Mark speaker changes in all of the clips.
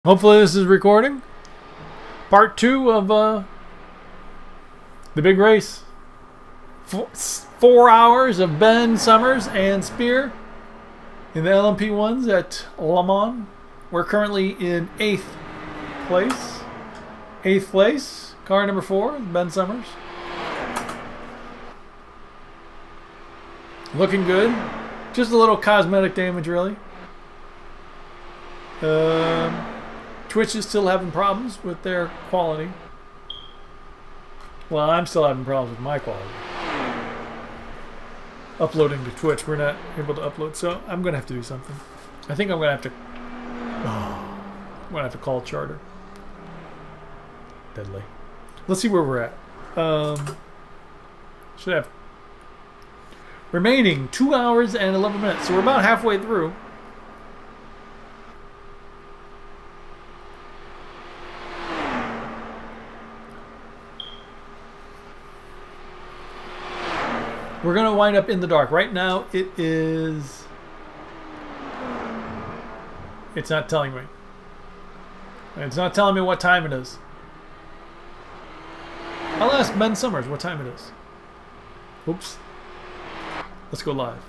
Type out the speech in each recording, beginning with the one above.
Speaker 1: Hopefully this is recording. Part 2 of the big race. 4 hours of Ben Summers and Spear in the LMP1s at Le Mans. We're currently in 8th place. 8th place. Car number 4, Ben Summers. Looking good. Just a little cosmetic damage, really. Twitch is still having problems with their quality. Well, I'm still having problems with my quality. Uploading to Twitch, we're not able to upload, so I'm gonna have to do something. I think I'm gonna have to. I'm gonna have to call Charter. Deadly. Let's see where we're at. Should have remaining 2 hours and 11 minutes, so we're about halfway through. We're going to wind up in the dark. Right now, it is... It's not telling me. It's not telling me what time it is. I'll ask Ben Summers what time it is. Oops. Let's go live.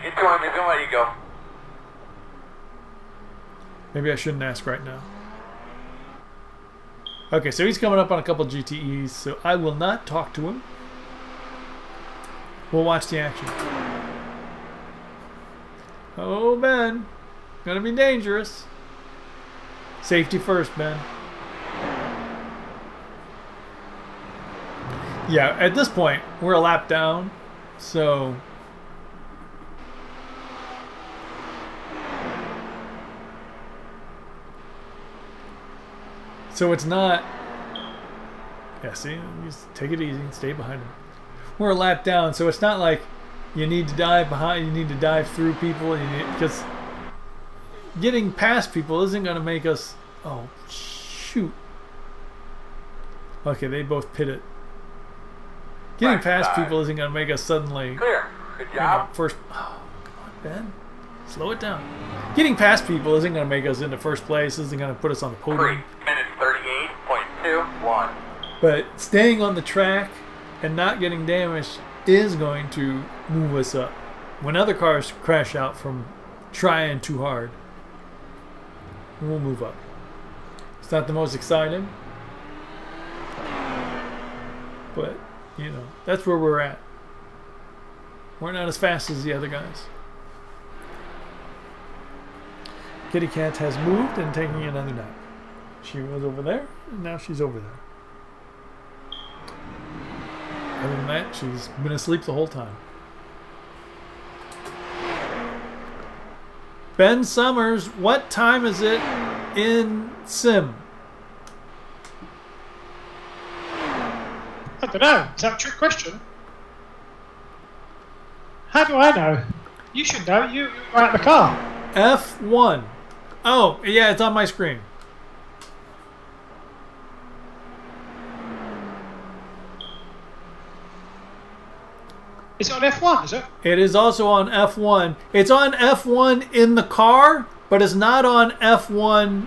Speaker 2: He's going to let you go.
Speaker 1: Maybe I shouldn't ask right now. Okay, so he's coming up on a couple GTEs, so I will not talk to him. We'll watch the action. Oh, Ben. Gonna be dangerous. Safety first, Ben. Yeah, at this point, we're a lap down, so... So it's not... Yeah, see? Just take it easy and stay behind him. We're a lap down, so it's not like you need to dive behind, you need to dive through people, because getting past people isn't going to make us... Oh, shoot. Okay, they both pitted. Getting past people isn't going to make us suddenly...
Speaker 2: Clear. Good job.
Speaker 1: First... Oh, come on, Ben. Slow it down. Getting past people isn't going to make us into first place, isn't going to put us on the podium.
Speaker 2: 3 minutes 38.21.
Speaker 1: But staying on the track and not getting damaged is going to move us up. When other cars crash out from trying too hard, we'll move up. It's not the most exciting, but, you know, that's where we're at. We're not as fast as the other guys. Kitty Cat has moved and taking another nap. She was over there, and now she's over there. Other than that, she's been asleep the whole time. Ben Summers, what time is it in Sim?
Speaker 3: I don't know. Is that a trick question? How do I know? You should know. You were at the car.
Speaker 1: F1. Oh, yeah, it's on my screen.
Speaker 3: Is it on F1, is it?
Speaker 1: It is also on F1. It's on F1 in the car, but it's not on F1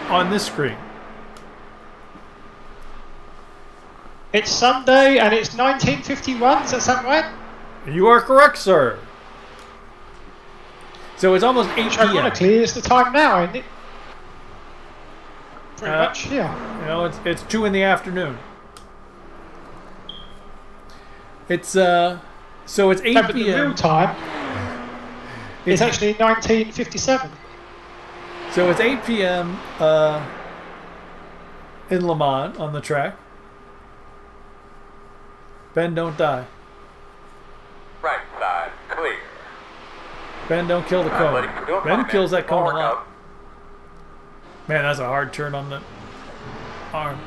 Speaker 1: on this screen.
Speaker 3: It's Sunday and it's 1951. Does that sound right?
Speaker 1: You are correct, sir. So it's almost 8 p.m.
Speaker 3: Ironically, it's the time now, isn't it? Pretty much, yeah.
Speaker 1: You know, it's 2 in the afternoon. It's so it's 8
Speaker 3: No, but
Speaker 1: p.m.
Speaker 3: the real time is actually 1957.
Speaker 1: So it's 8 p.m. In Le Mans on the track. Ben, don't die.
Speaker 2: Right side, clear.
Speaker 1: Ben, don't kill the cone. Ben kills that cone a lot.
Speaker 2: Up.
Speaker 1: Man, that's a hard turn on the arm.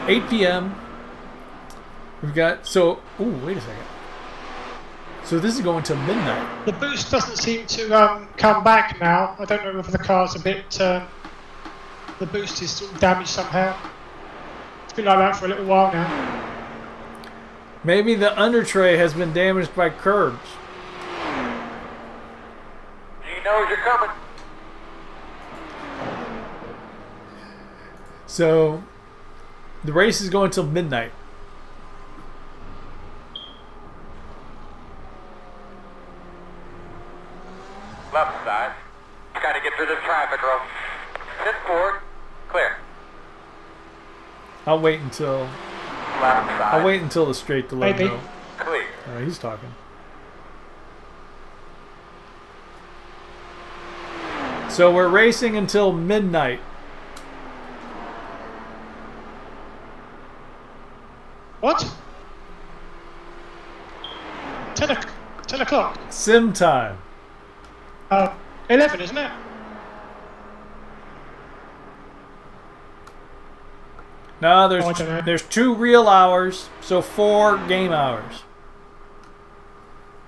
Speaker 1: 8 p.m. We've got, so, ooh, wait a second. So this is going to midnight.
Speaker 3: The boost doesn't seem to come back now. I don't know whether the car's a bit, the boost is sort of damaged somehow. It's been like that for a little while now.
Speaker 1: Maybe the under tray has been damaged by curbs.
Speaker 2: knows you're coming.
Speaker 1: So the race is going until midnight.
Speaker 2: Left side. Got to get through this traffic row. Sit forward. Clear.
Speaker 1: I'll wait until
Speaker 2: Left side.
Speaker 1: I'll wait until the straight to let him
Speaker 3: Maybe.
Speaker 1: know.
Speaker 2: Clear.
Speaker 1: All right, he's talking. So we're racing until midnight.
Speaker 3: What? 10 o'clock.
Speaker 1: Sim time.
Speaker 3: 11, isn't it?
Speaker 1: No,
Speaker 3: Oh, I don't know.
Speaker 1: there's 2 real hours, so 4 game hours.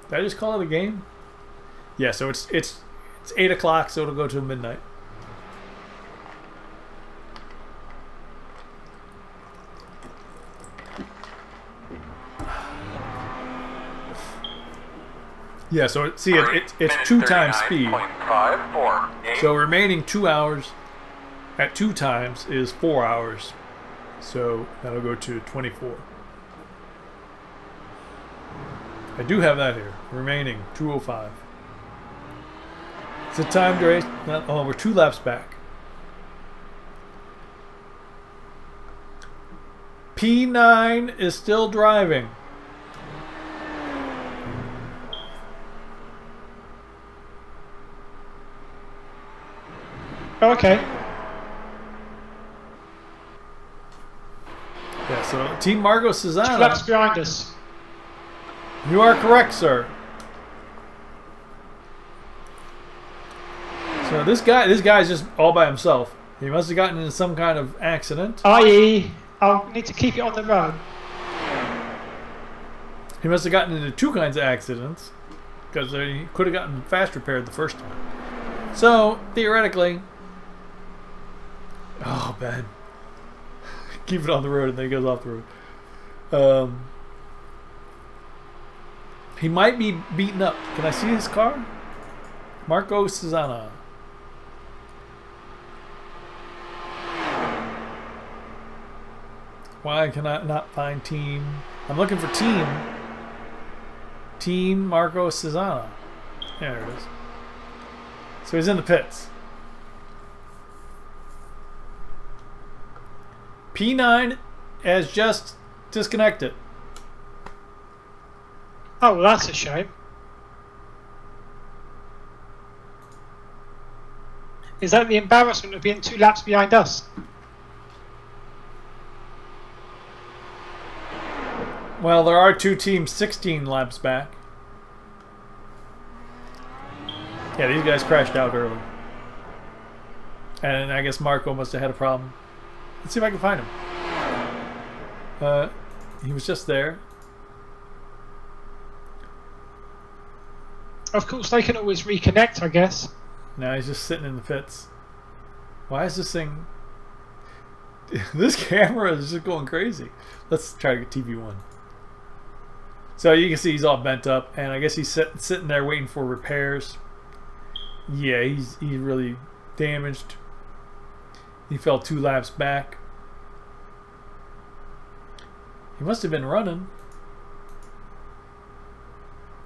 Speaker 1: Did I just call it a game? Yeah, so it's 8 o'clock, so it'll go to midnight. Yeah, so see, it's 2 times speed.
Speaker 2: 39.54.
Speaker 1: So remaining 2 hours at 2 times is 4 hours. So that'll go to 24. I do have that here. Remaining 2:05. It's a timed race. Oh, we're 2 laps back. P9 is still driving.
Speaker 3: Oh, okay.
Speaker 1: Yeah, so Team Marco
Speaker 3: 2
Speaker 1: Cesana.
Speaker 3: laps behind us.
Speaker 1: You are correct, sir. So this guy's just all by himself. He must have gotten into some kind of accident.
Speaker 3: I.e., I'll need to keep it on the road.
Speaker 1: He must have gotten into 2 kinds of accidents because he could have gotten fast repaired the first time. So theoretically, oh Ben, keep it on the road and then he goes off the road. He might be beaten up. Can I see his car? Marco Cesana. Why can I not find team? I'm looking for team. Team Marco Cesana. There it is. So he's in the pits. P9 has just disconnected.
Speaker 3: Oh, well, that's a shame. Is that the embarrassment of being 2 laps behind us?
Speaker 1: Well, there are 2 teams 16 laps back. Yeah, these guys crashed out early. And I guess Marco must have had a problem. Let's see if I can find him. He was just there.
Speaker 3: Of course, they can always reconnect, I guess.
Speaker 1: Now he's just sitting in the pits. Why is this thing... This camera is just going crazy. Let's try to get TV1. So you can see he's all bent up, and I guess he's sitting there waiting for repairs. Yeah, he's really damaged. He fell 2 laps back. He must have been running.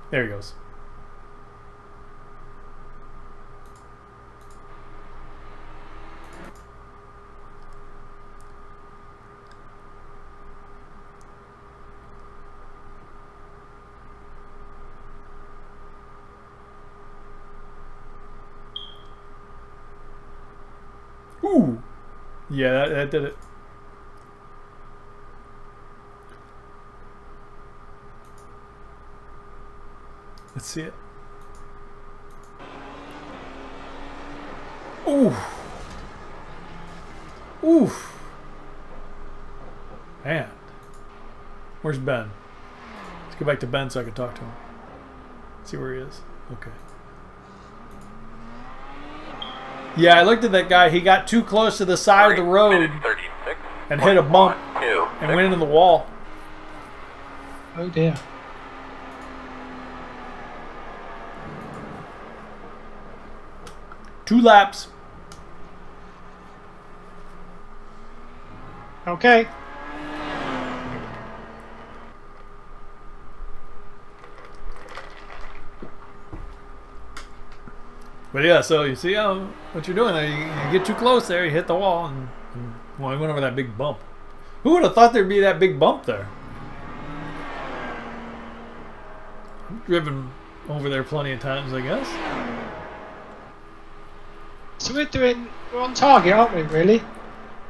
Speaker 1: There he goes. Ooh! Yeah, that did it. Let's see it. Ooh! Oof! Man. Where's Ben? Let's go back to Ben so I can talk to him. See where he is. Okay. Yeah, I looked at that guy. He got too close to the side of the road and hit a bump and went into the wall.
Speaker 3: Oh dear.
Speaker 1: 2 laps.
Speaker 3: Okay.
Speaker 1: But yeah, so you see how what you're doing there. You get too close there, you hit the wall, and well, I went over that big bump. Who would have thought there'd be that big bump there? I've driven over there plenty of times, I guess.
Speaker 3: So we're on target, aren't we, really?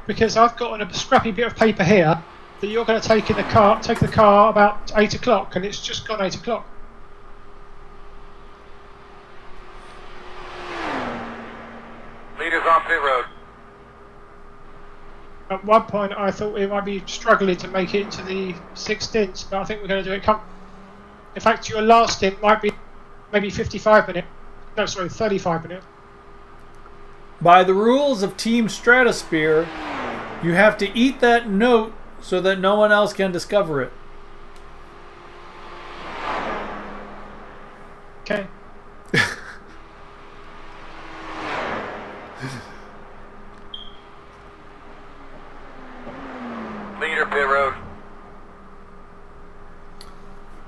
Speaker 3: Because I've got on a scrappy bit of paper here that you're going to take the car about 8 o'clock, and it's just gone 8 o'clock.
Speaker 2: Leaders on pit road.
Speaker 3: At one point, I thought we might be struggling to make it into the 16th, but I think we're going to do it. In fact, your last stint might be maybe 55 minutes. No, sorry, 35 minutes.
Speaker 1: By the rules of Team Stratosphere, you have to eat that note so that no one else can discover it.
Speaker 3: Okay.
Speaker 2: Leader pit road.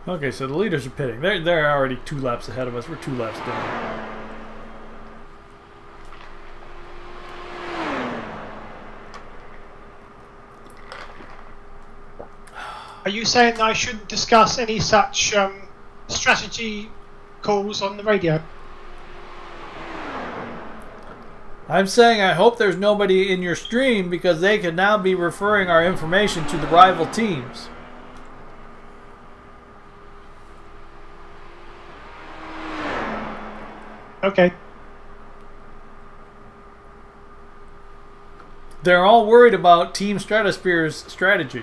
Speaker 1: Okay, so the leaders are pitting. They're already 2 laps ahead of us. We're 2 laps down.
Speaker 3: Are you saying that I shouldn't discuss any such strategy calls on the radio?
Speaker 1: I'm saying I hope there's nobody in your stream because they could now be referring our information to the rival teams.
Speaker 3: Okay.
Speaker 1: They're all worried about Team Stratosphere's strategy.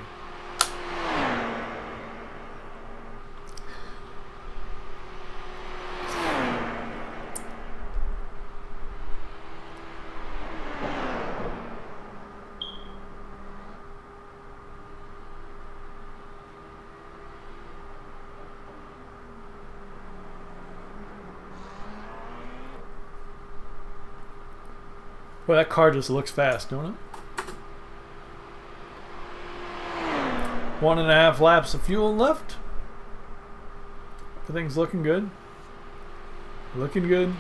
Speaker 1: Well, that car just looks fast, don't it? 1.5 laps of fuel left. Everything's looking good. Looking good.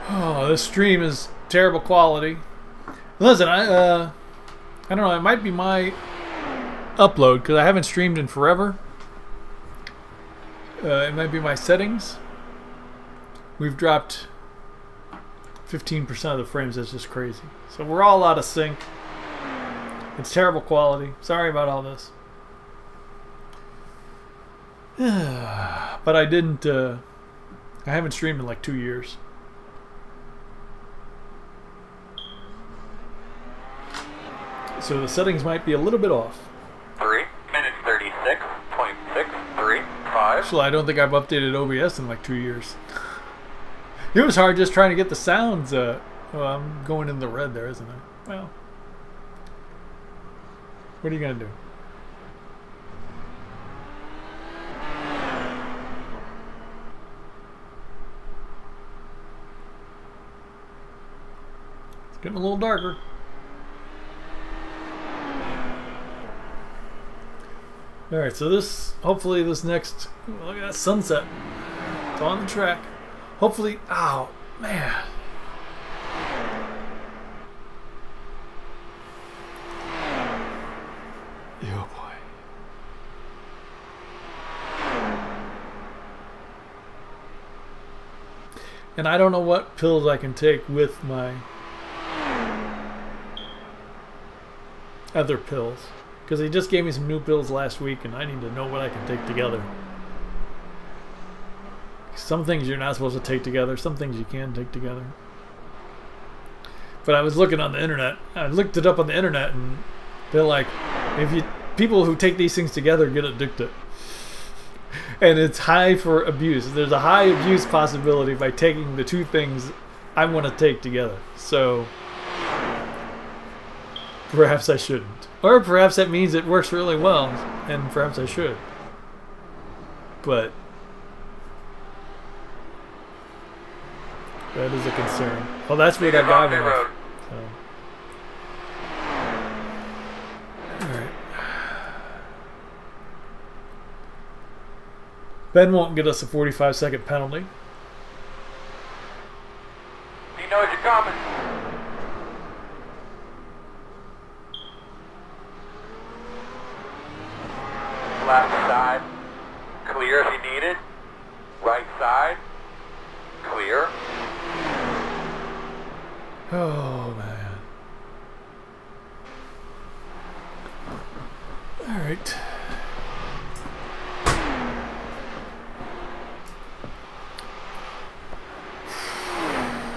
Speaker 1: Oh, this stream is terrible quality. Listen, I don't know. It might be my upload because I haven't streamed in forever. It might be my settings. We've dropped 15% of the frames. That's just crazy. So we're all out of sync. It's terrible quality. Sorry about all this. But I didn't. I haven't streamed in like 2 years. So the settings might be a little bit off.
Speaker 2: 3 minutes 36.635.
Speaker 1: Actually, I don't think I've updated OBS in like 2 years. It was hard just trying to get the sounds. Well, I'm going in the red there, isn't it? Well, what are you gonna do? It's getting a little darker. All right, so this, hopefully this next, look at that sunset. It's on the track. Hopefully, oh, man. Oh, boy. And I don't know what pills I can take with my other pills. Because he just gave me some new pills last week, and I need to know what I can take together. Some things you're not supposed to take together. Some things you can take together. But I was looking on the internet. I looked it up on the internet, and they're like, people who take these things together get addicted. And it's high for abuse. There's a high abuse possibility by taking the two things I want to take together. So perhaps I shouldn't. Or perhaps that means it works really well, and perhaps I should. But That is a concern. Oh, that's where that guy went off. So. Alright. Ben won't get us a 45-second penalty.
Speaker 2: He knows you're coming. Left side, clear if you need it. Right side, clear.
Speaker 1: Oh, man. All right.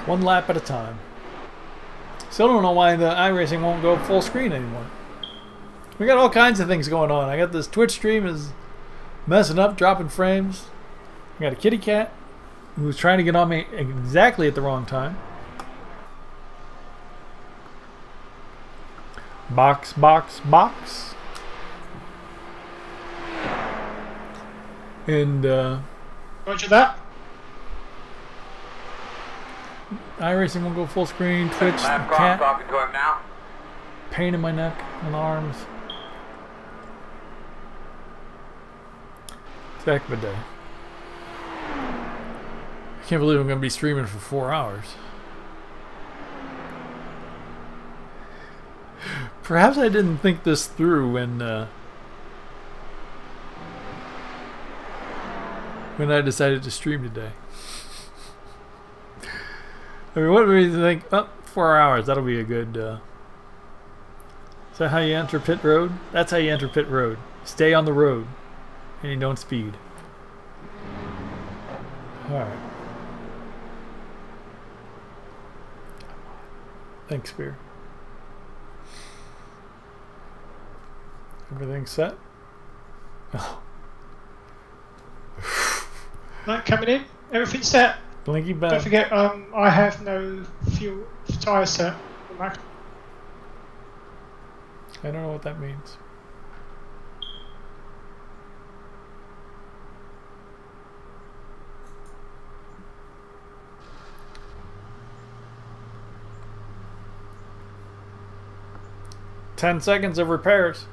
Speaker 1: One lap at a time. Still don't know why the iRacing won't go full screen anymore. We got all kinds of things going on. I got this Twitch stream is messing up, dropping frames. I got a kitty cat who was trying to get on me exactly at the wrong time. Box, box, box. And
Speaker 3: Roger that.
Speaker 1: iRacing won't go full screen. Twitch,
Speaker 2: Lap
Speaker 1: cat,
Speaker 2: talking to him now.
Speaker 1: pain in my neck and arms. It's a heck of a day. I can't believe I'm going to be streaming for 4 hours. Perhaps I didn't think this through when I decided to stream today. I mean, what made you think? Oh, 4 hours. That'll be a good. Is that how you enter pit road? That's how you enter pit road. Stay on the road, and you don't speed. All right. Thanks, Spear. Everything set? Oh.
Speaker 3: Right, coming in. Everything's set.
Speaker 1: Blinky bell.
Speaker 3: Don't forget, I have no fuel tyre set.
Speaker 1: I don't know what that means. Ten seconds of repairs.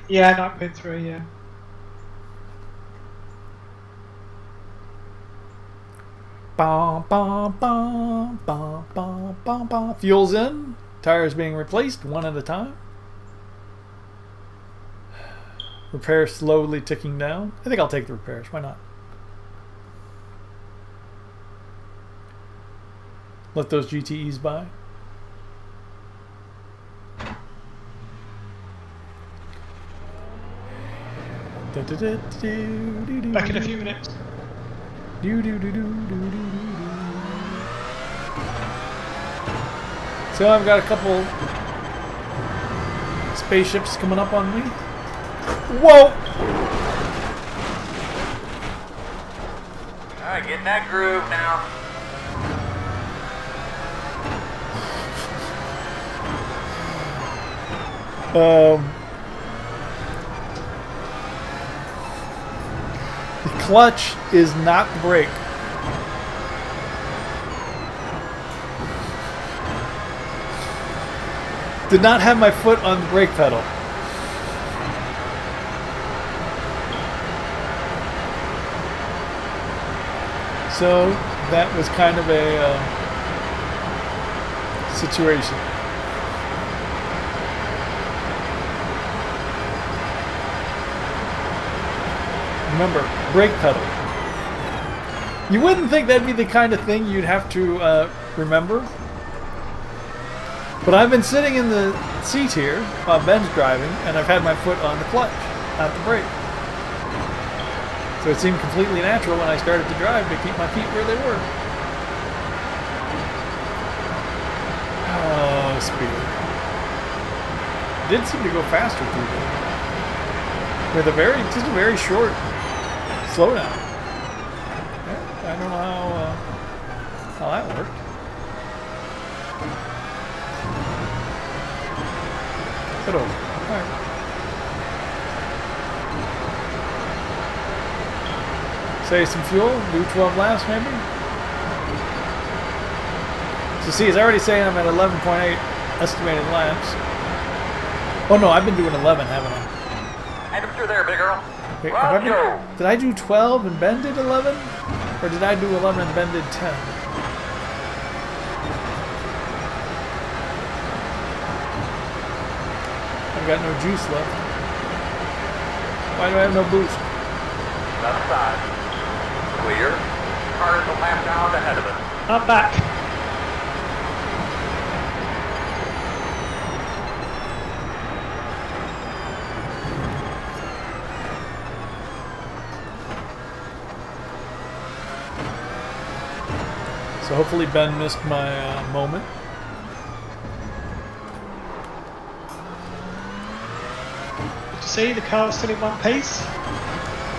Speaker 3: Yeah, 9.3, yeah.
Speaker 1: Bum, bum, bum, bum, bum, bum, bum. Fuel's in. Tires being replaced one at a time. Repairs slowly ticking down. I think I'll take the repairs. Why not? Let those GTEs by.
Speaker 3: Back in a few minutes.
Speaker 1: So I've got a couple spaceships coming up on me. Whoa!
Speaker 2: Alright, get in that groove now.
Speaker 1: The clutch is not the brake. Did not have my foot on the brake pedal. So that was kind of a situation. Remember, brake pedal. You wouldn't think that'd be the kind of thing you'd have to remember. But I've been sitting in the seat here while Ben's driving, and I've had my foot on the clutch, not the brake. So it seemed completely natural when I started to drive to keep my feet where they were. Oh, speed. It did seem to go faster through there. With just a very short slowdown. I don't know how that worked. Put over. All right. Save some fuel. Do 12 laps maybe. So see, it's already saying I'm at 11.8 estimated laps. Oh no, I've been doing 11, haven't I?
Speaker 2: Head through there, big girl.
Speaker 1: Wait,
Speaker 2: Roger.
Speaker 1: did I do 12 and Ben did 11? Or did I do 11 and Ben did 10? I've got no juice left. Why do I have no boost?
Speaker 2: Left side. Clear. Car is a lap down ahead of us.
Speaker 3: I'm back.
Speaker 1: So hopefully Ben missed my moment.
Speaker 3: Did you see the car's still in one piece?
Speaker 1: Maybe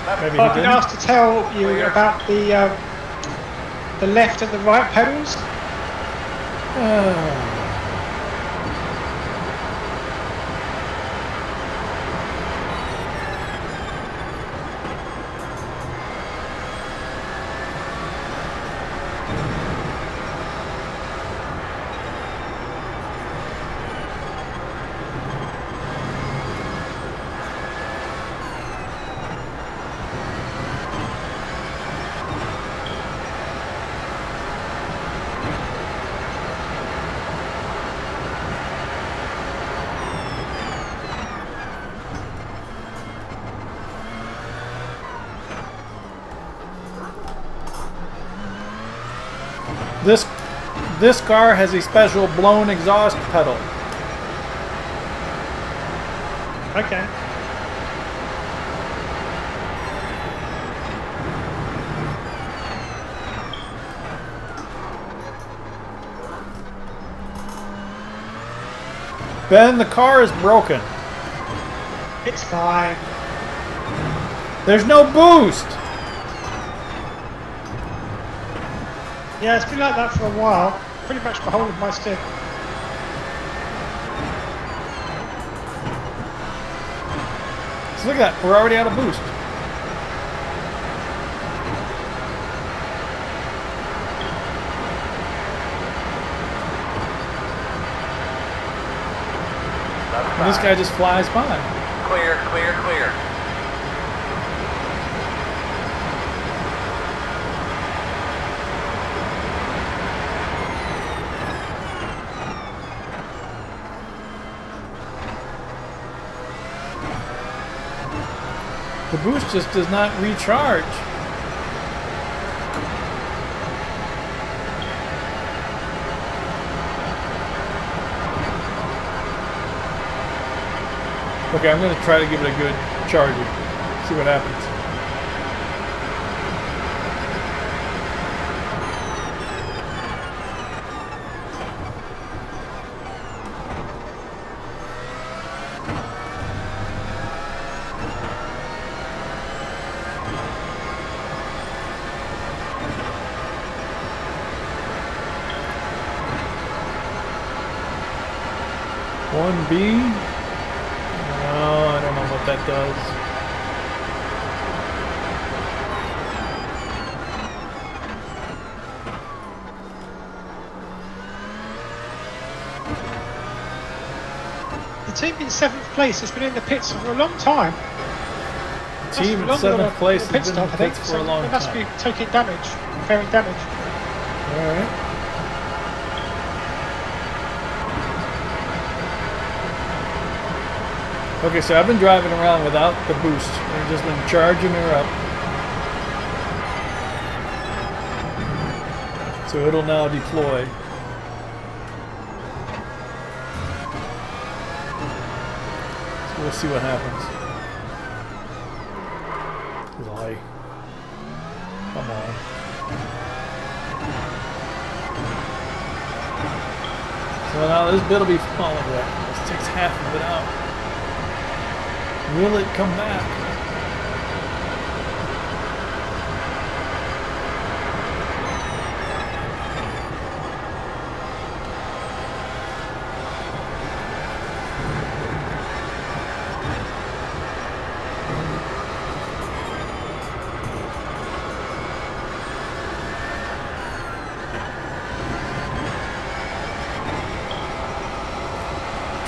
Speaker 3: I've
Speaker 1: he
Speaker 3: been
Speaker 1: didn't.
Speaker 3: asked to tell you about the left and the right pedals.
Speaker 1: This car has a special blown exhaust pedal.
Speaker 3: Okay.
Speaker 1: Ben, the car is broken.
Speaker 3: It's fine.
Speaker 1: There's no boost.
Speaker 3: Yeah, it's been like that for a while. Pretty much the whole of my stint.
Speaker 1: So look at that. We're already out of boost. And this guy just flies by.
Speaker 2: Clear, clear, clear.
Speaker 1: The boost just does not recharge. Okay, I'm going to try to give it a good charging. See what happens. One B. Oh, I don't know what that does.
Speaker 3: The team in 7th place has been in the pits for a long time.
Speaker 1: The team in 7th place has been in the pits for a long time.
Speaker 3: They must be taking damage, bearing damage.
Speaker 1: Alright. Okay, so I've been driving around without the boost. I've just been charging her up. So it'll now deploy. So we'll see what happens. Lie. Come on. So now this bit will be falling there. This takes half of it out. Will it come back?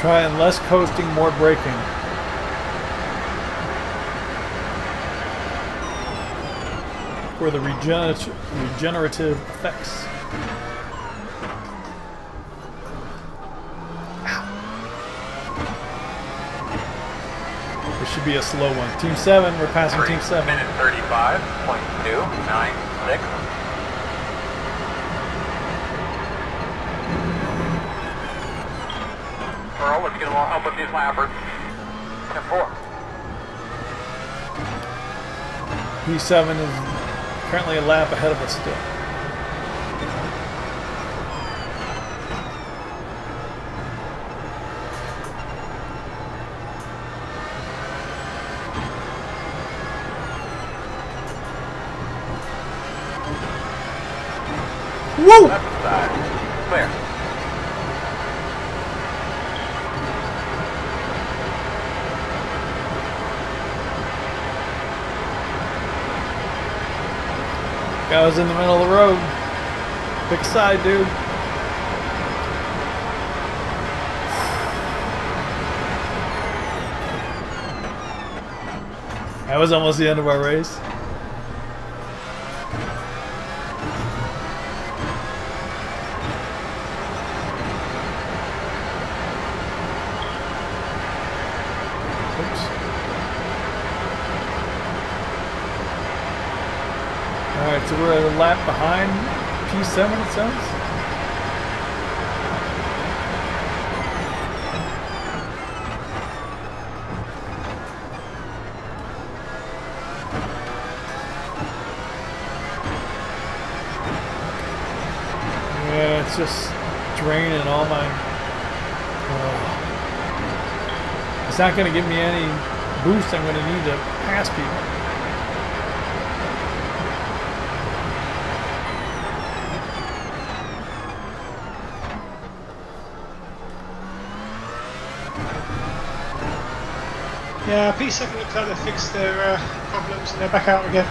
Speaker 1: Trying less coasting, more braking. For the regenerative effects. Ow. This should be a slow one. Team 7, we're passing Team 7.
Speaker 2: Minute 35.296. Earl, let's get a little help with these lappers. 10-4.
Speaker 1: P7 is currently a lap ahead of us still. Woo!
Speaker 2: Left side. Clear.
Speaker 1: Guy was in the middle of the road. Pick a side, dude. That was almost the end of our race. Alright, so we're at a lap behind P7, it sounds. Yeah, it's just draining all my... it's not going to give me any boost I'm going to need to pass people.
Speaker 3: Yeah, P7 looks like they fixed their problems and they're back out again.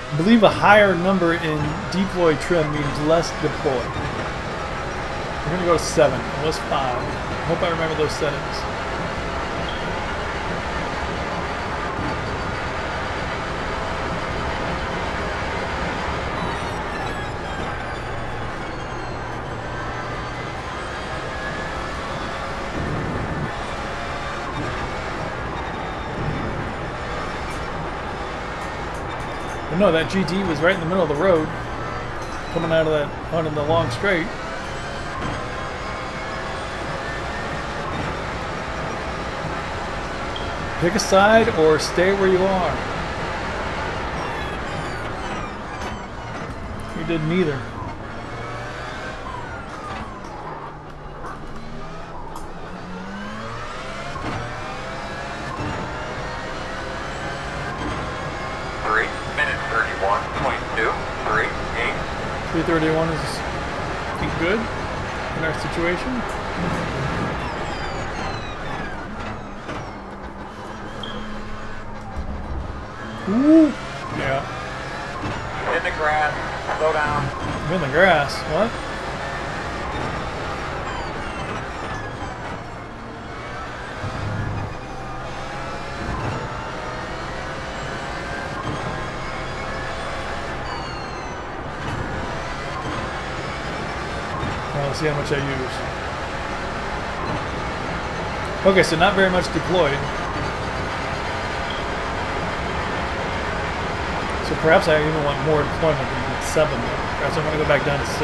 Speaker 1: I believe a higher number in deploy trim means less deploy. We're going to go to 7. It was 5. I hope I remember those settings. But no, that GT was right in the middle of the road, coming out of that, out in the long straight. Pick a side or stay where you are. You did neither.
Speaker 2: Minute 31.238.
Speaker 1: 331 is looking good in our situation. Ooh. Yeah.
Speaker 2: In the grass. Slow down.
Speaker 1: I'm in the grass. What? Let's see how much I use. Okay, so not very much deployed. So perhaps I even want more deployment than 7. Perhaps I'm going to go back down to 6.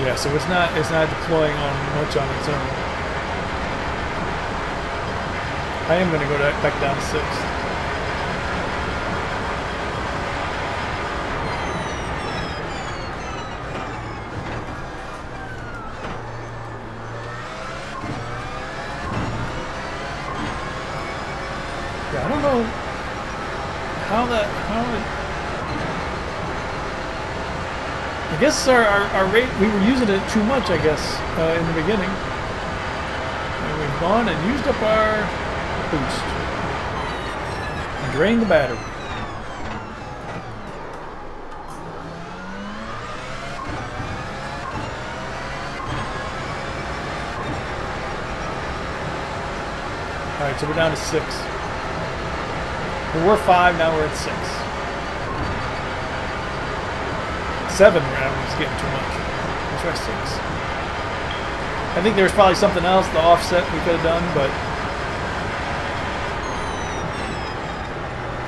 Speaker 1: Yeah, so it's not deploying on much on its own. I am going to go back down to 6th. Yeah, I don't know how I guess our rate, we were using it too much, I guess, in the beginning. And we've gone and used up our boost. And drained the battery. Alright, so we're down to 6. We were 5, now we're at 6. 7 round was getting too much. Let's try 6. I think there's probably something else, the offset we could have done, but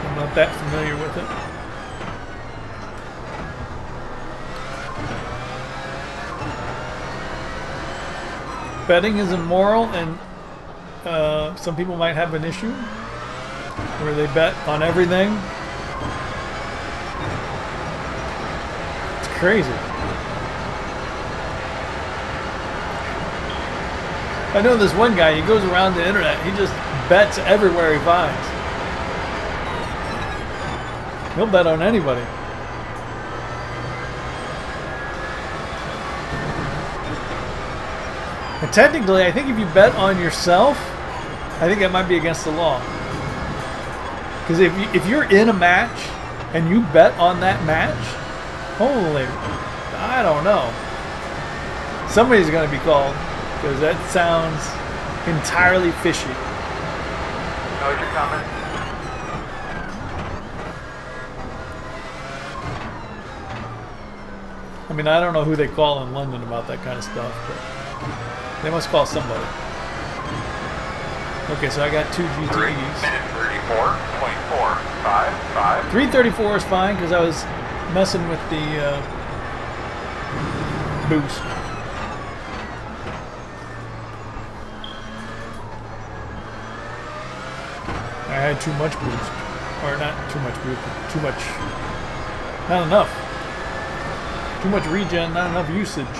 Speaker 1: I'm not that familiar with it. Betting is immoral, and some people might have an issue where they bet on everything. Crazy. I know this one guy, he goes around the internet, he just bets everywhere he finds. He'll bet on anybody. And technically, I think if you bet on yourself, I think that might be against the law. Because if you're in a match and you bet on that match, holy, I don't know. Somebody's going to be called, because that sounds entirely fishy.
Speaker 2: Know you're coming.
Speaker 1: I mean, I don't know who they call in London about that kind of stuff, but they must call somebody. Okay, so I got 2 GTEs.
Speaker 2: 3:34.455.
Speaker 1: 3:34 is fine, because I was messing with the boost. I had too much boost. Or not too much boost, too much. Not enough. Too much regen, not enough usage.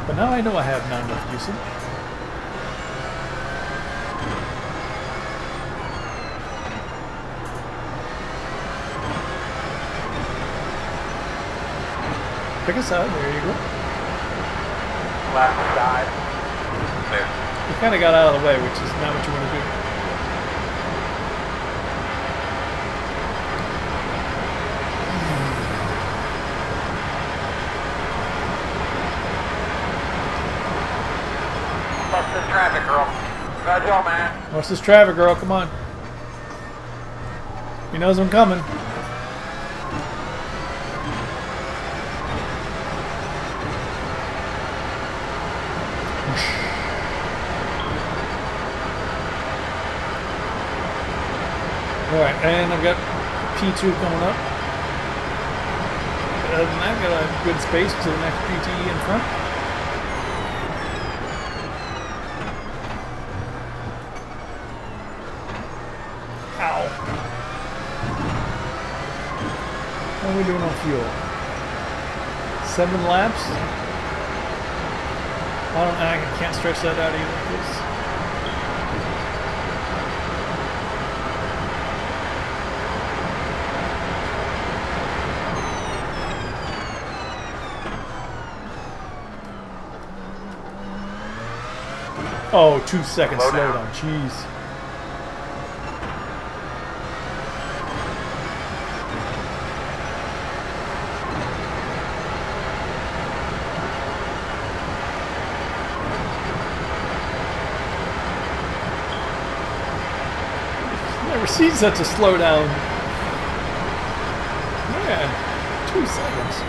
Speaker 1: But now I know I have not enough usage. Pick us out, there you go.
Speaker 2: Left side. Clear.
Speaker 1: You kind of got out of the way, which is not what you want to do.
Speaker 2: What's this traffic, girl? Roger, old man.
Speaker 1: What's this traffic, girl? Come on. He knows I'm coming. Alright, and I've got P2 coming up. Other than that, got a good space to the next GTE in front. Ow. How are we doing on fuel? 7 laps? I can't stretch that out either, please. Oh, 2 seconds slow down. Jeez. Never seen such a slowdown. Man, 2 seconds.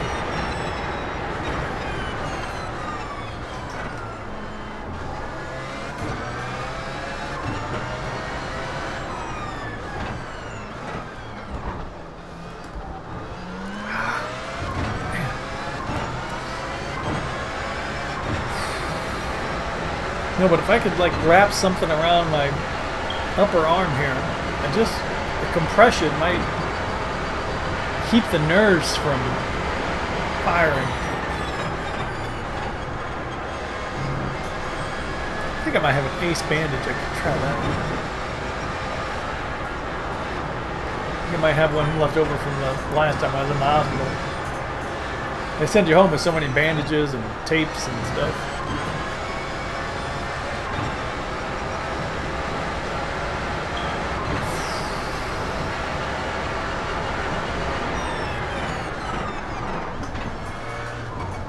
Speaker 1: No, but if I could like wrap something around my upper arm here, and just the compression might keep the nerves from firing. I think I might have an ace bandage. I could try that. I think I might have one left over from the last time I was in the hospital. They send you home with so many bandages and tapes and stuff.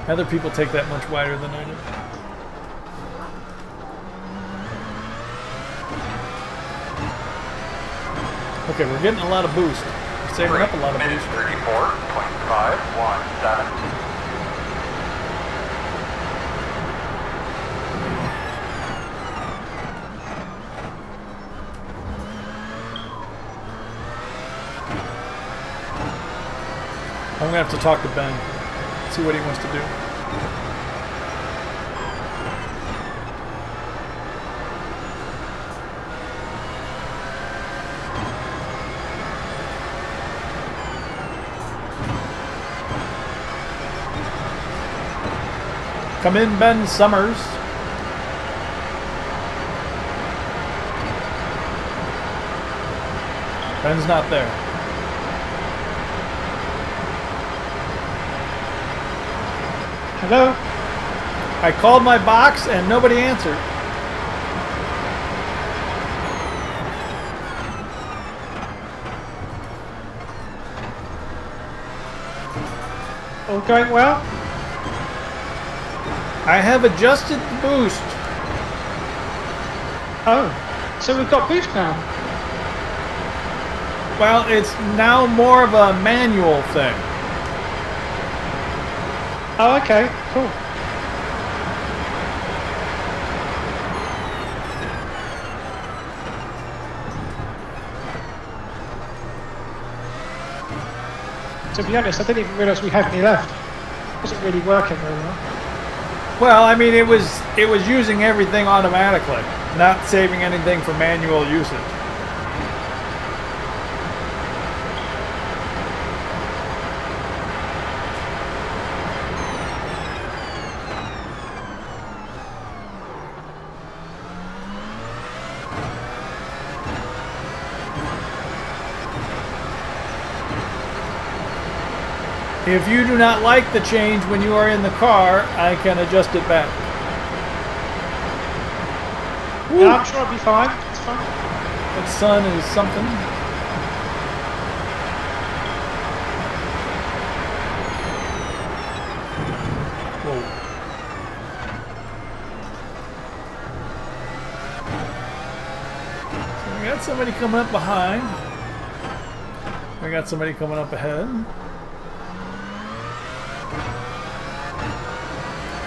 Speaker 1: Other people take that much wider than I do. Okay, we're getting a lot of boost. We're saving up a lot of boost.
Speaker 2: 34.517.
Speaker 1: I'm gonna have to talk to Ben, see what he wants to do. Come in, Ben Summers. Ben's not there.
Speaker 3: Hello?
Speaker 1: I called my box and nobody answered.
Speaker 3: All going well?
Speaker 1: I have adjusted the boost.
Speaker 3: Oh, so we've got boost now.
Speaker 1: Well, it's now more of a manual thing.
Speaker 3: Oh, okay, cool. To be honest, I didn't even realise we had any left. It wasn't really working very well.
Speaker 1: Well, I mean, it was using everything automatically, not saving anything for manual usage. If you do not like the change when you are in the car, I can adjust it back.
Speaker 3: Yeah, I'm sure I'll be fine. It's fine.
Speaker 1: That sun is something. Whoa. So we got somebody coming up behind. We got somebody coming up ahead.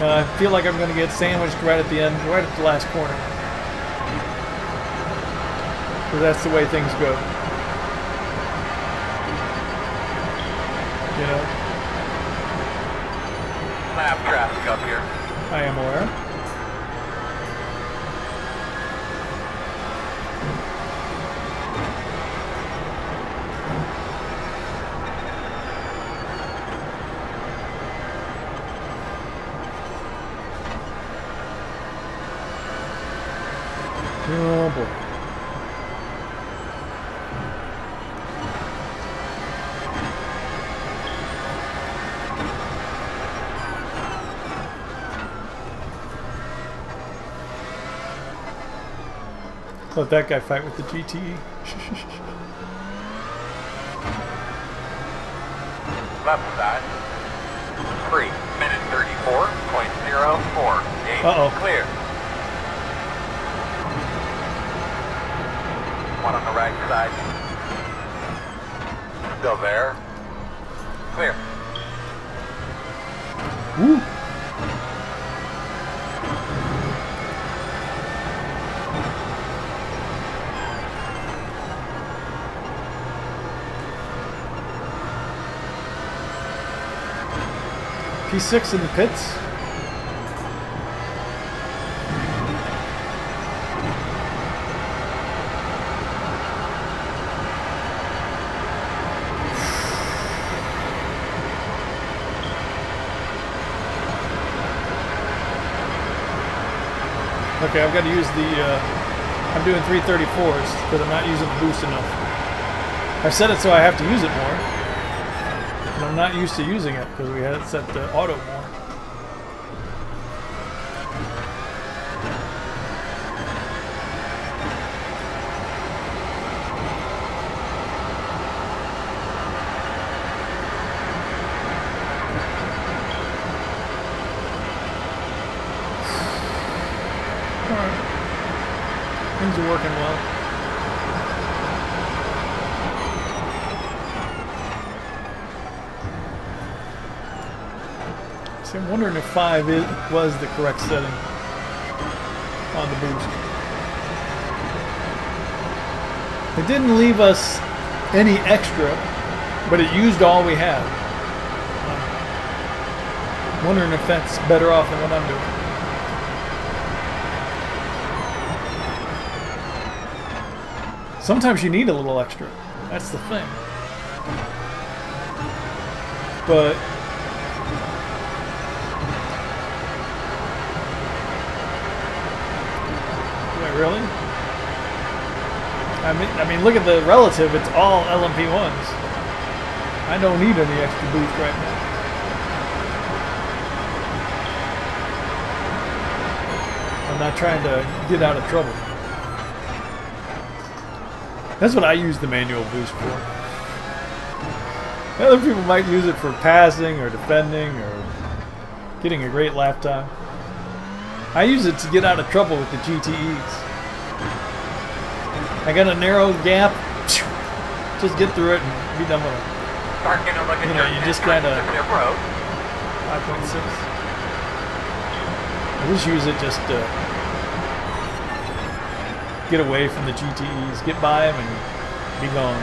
Speaker 1: I feel like I'm going to get sandwiched right at the end, right at the last corner. Because that's the way things go. You know?
Speaker 2: Lap traffic up here.
Speaker 1: I am aware. Oh boy. Let that guy fight with the GTE.
Speaker 2: Left side. 3 minute 34.048.
Speaker 1: Uh-oh.
Speaker 2: Clear. One on the right side. Still there. Clear.
Speaker 1: Woo! P6 in the pits. Okay, I've got to use the, I'm doing 334s because I'm not using the boost enough. I've set it so I have to use it more. And I'm not used to using it because we had it set to auto more. Things are working well. See, I'm wondering if 5 was the correct setting on the boost. It didn't leave us any extra, but it used all we had. I'm wondering if that's better off than what I'm doing. Sometimes you need a little extra. That's the thing. But wait, really? I mean, look at the relative. It's all LMP1s. I don't need any extra boost right now. I'm not trying to get out of trouble. That's what I use the manual boost for. Other people might use it for passing or defending or getting a great lap time. I use it to get out of trouble with the GTEs. I got a narrow gap, just get through it and be done with it. You know, you just kind of 5.6. I just use it just to get away from the GTEs, get by them, and be gone.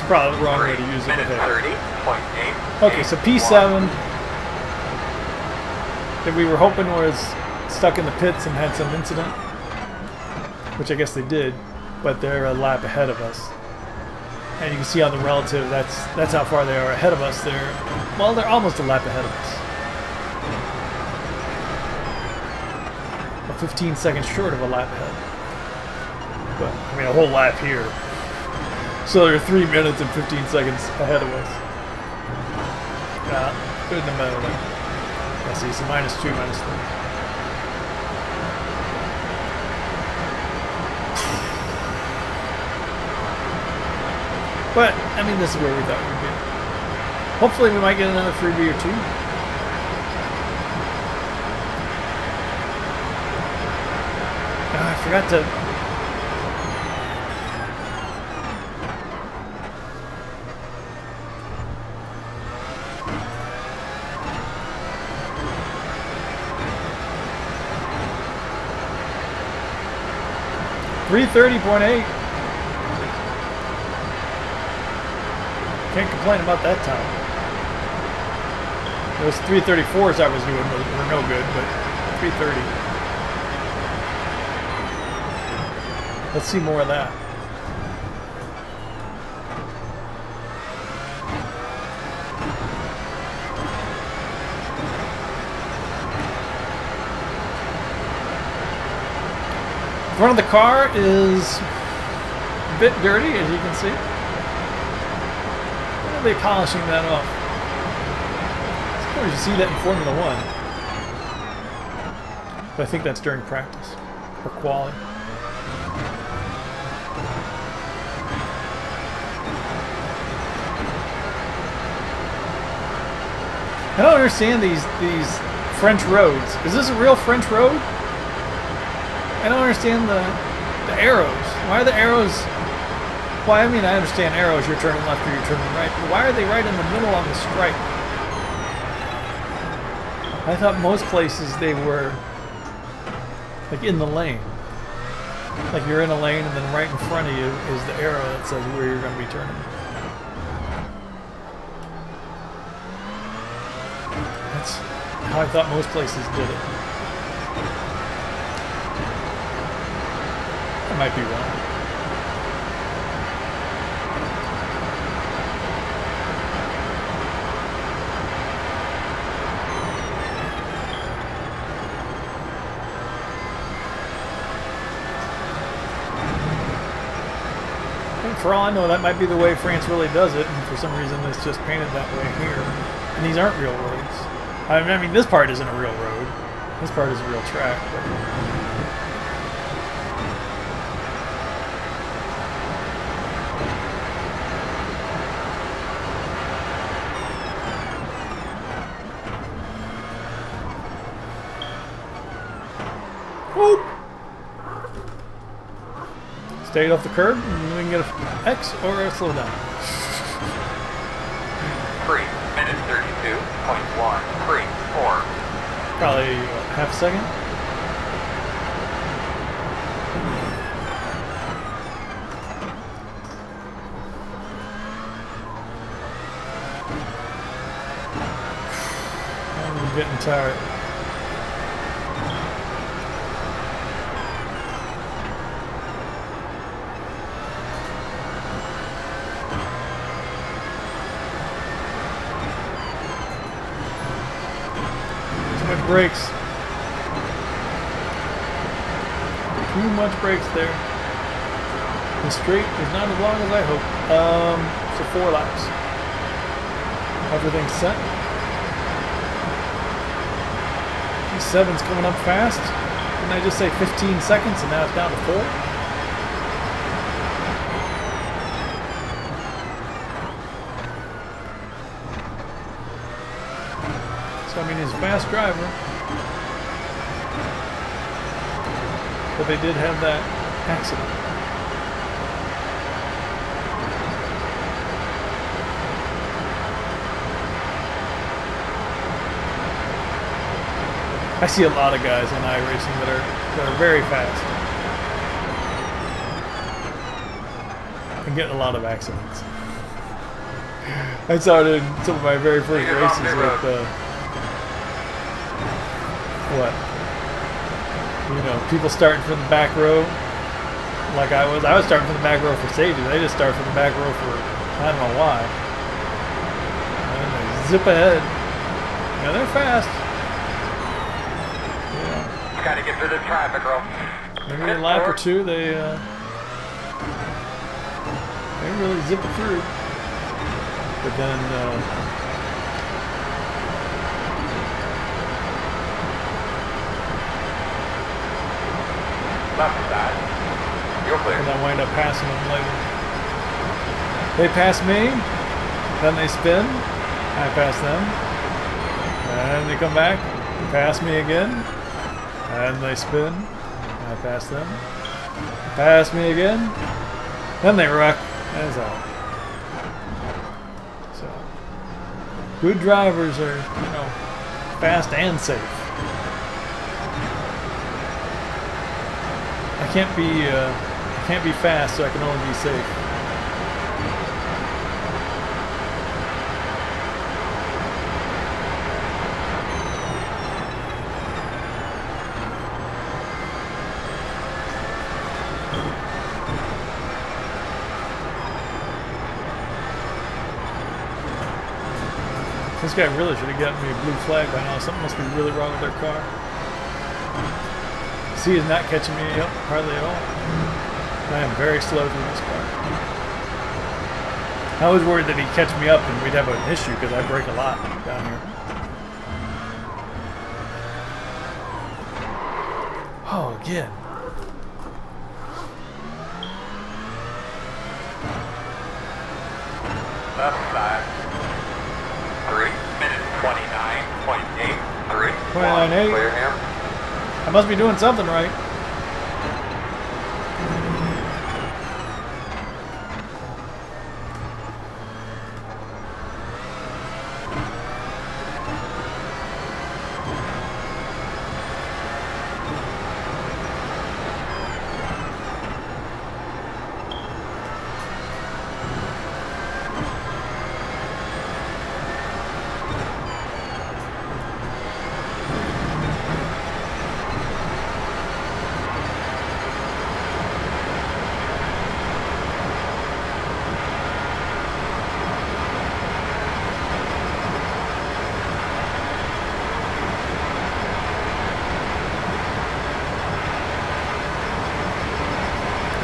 Speaker 1: Probably the wrong way to use it. Okay, so P7 that we were hoping was stuck in the pits and had some incident, which I guess they did, but they're a lap ahead of us. And you can see on the relative, that's how far they are ahead of us. They're almost a lap ahead of us. 15 seconds short of a lap ahead. But, I mean, a whole lap here. So they're 3 minutes and 15 seconds ahead of us. Good no matter what. I see, so -2, -3. But, I mean, this is where we thought we'd be. Hopefully we might get another freebie or 2. I forgot to... 330.8. Can't complain about that time. Those 334s I was doing were no good, but 330. Let's see more of that. The front of the car is a bit dirty, as you can see. When are they polishing that off? I suppose you see that in Formula 1. But I think that's during practice, or quali. I don't understand these French roads. Is this a real French road? I don't understand the arrows. Why are the arrows... Well, I mean, I understand arrows, you're turning left or you're turning right, but why are they right in the middle on the stripe? I thought most places they were like in the lane. Like you're in a lane and then right in front of you is the arrow that says where you're going to be turning. That's how I thought most places did it. I might be wrong. For all I know, that might be the way France really does it, and for some reason it's just painted that way here. And these aren't real roads. I mean, this part isn't a real road. This part is a real track. But... Whoop! Stay off the curb, and we can get an X or a slow down.
Speaker 2: 3 minutes 32.134.
Speaker 1: Probably half a second. I'm getting tired. Brakes. Too much brakes there. The straight is not as long as I hope. So 4 laps. Everything's set. P7's coming up fast. Didn't I just say 15 seconds and now it's down to 4? So I mean, he's a fast driver, but they did have that accident. I see a lot of guys on iRacing that are very fast and getting a lot of accidents. I saw it in some of my very first races with. What? You know, people starting from the back row, like I was starting from the back row for safety. They just start from the back row for I don't know why. And they zip ahead. Yeah, they're fast. Yeah.
Speaker 2: Got to get through the traffic, bro.
Speaker 1: Maybe a lap or two, they really zip it through. But then.
Speaker 2: Left side. You're clear.
Speaker 1: And I wind up passing them later. They pass me, then they spin, I pass them, and they come back, pass me again, and they spin, I pass them, pass me again, then they wreck, and it's out. So, good drivers are, you know, fast and safe. I can't be fast, so I can only be safe. This guy really should have gotten me a blue flag by now. Something must be really wrong with their car. See, he's not catching me up hardly at all. I am very slow through this car. I was worried that he'd catch me up and we'd have an issue because I brake a lot down here. Oh, again.
Speaker 2: Left side. 3 minutes 29.83.
Speaker 1: 29.8.
Speaker 2: Clear him.
Speaker 1: I must be doing something right.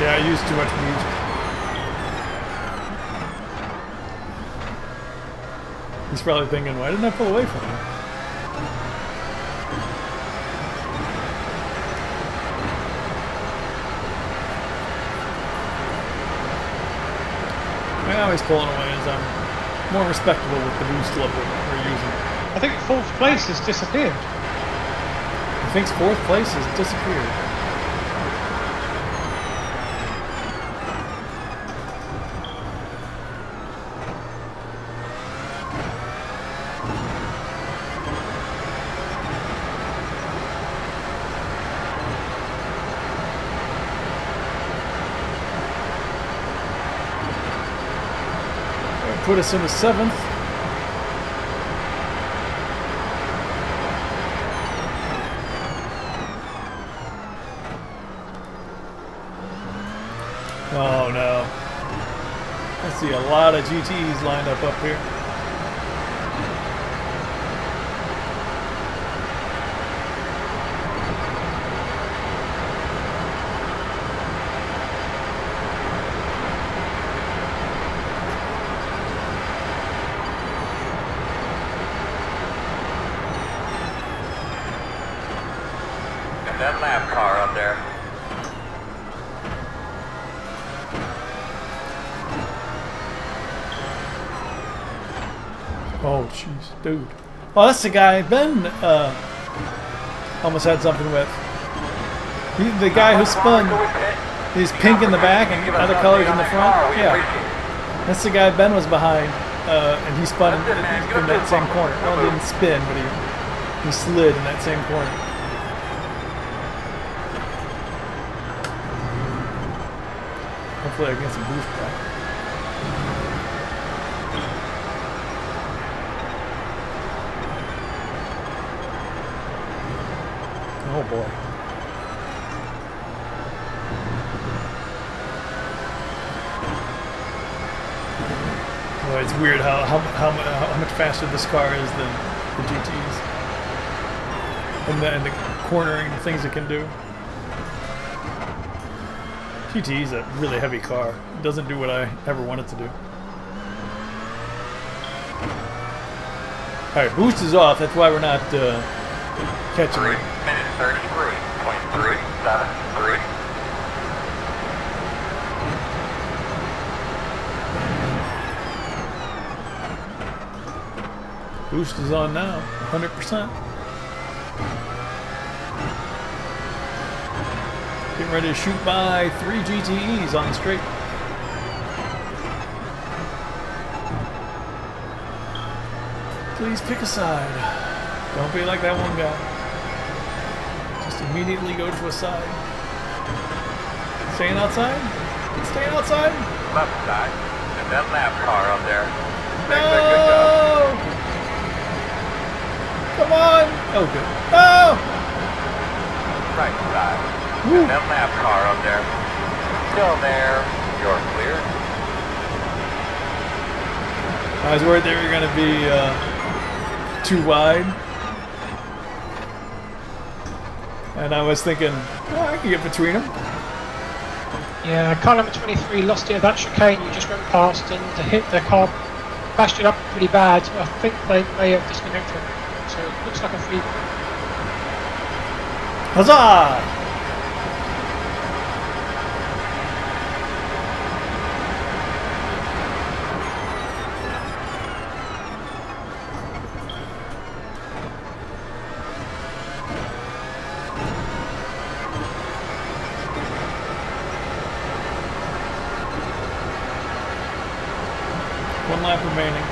Speaker 1: Yeah, I used too much boost. He's probably thinking, why didn't I pull away from him? Now he's pulling away as I'm more respectable with the boost level we're using.
Speaker 3: I think 4th place has disappeared.
Speaker 1: He thinks 4th place has disappeared. Put us into 7th. Oh no. I see a lot of GTEs lined up here.
Speaker 2: That lap car up there.
Speaker 1: Oh, jeez, dude. Oh, that's the guy Ben almost had something with. The guy who spun. He's pink in the back and other colors in the front. Yeah. That's the guy Ben was behind, and he spun in that same corner. Well, he didn't spin, but he slid in that same corner. Hopefully I can get some boost back. Oh boy. Boy, it's weird how much faster this car is than the GTs. And the cornering things it can do. GT is a really heavy car. It doesn't do what I ever want it to do. Alright, boost is off. That's why we're not catching it.
Speaker 2: 33.373.
Speaker 1: Boost is on now. 100%. Getting ready to shoot by 3 GTEs on the straight. Please pick a side. Don't be like that one guy. Just immediately go to a side. Staying outside? Staying outside?
Speaker 2: Left side. And that lap car up there.
Speaker 1: No! Come on! Oh, good. Oh!
Speaker 2: Right side.
Speaker 1: Woo.
Speaker 2: And that lap car up there. Still there. You're clear.
Speaker 1: I was worried they were going to be too wide. And I was thinking, oh, I can get between them.
Speaker 3: Yeah, car number 23 lost it at that chicane you just went past, and to hit the car, bashed it up pretty bad. I think they may have disconnected. So it looks like a free.
Speaker 1: Huzzah! One lap remaining.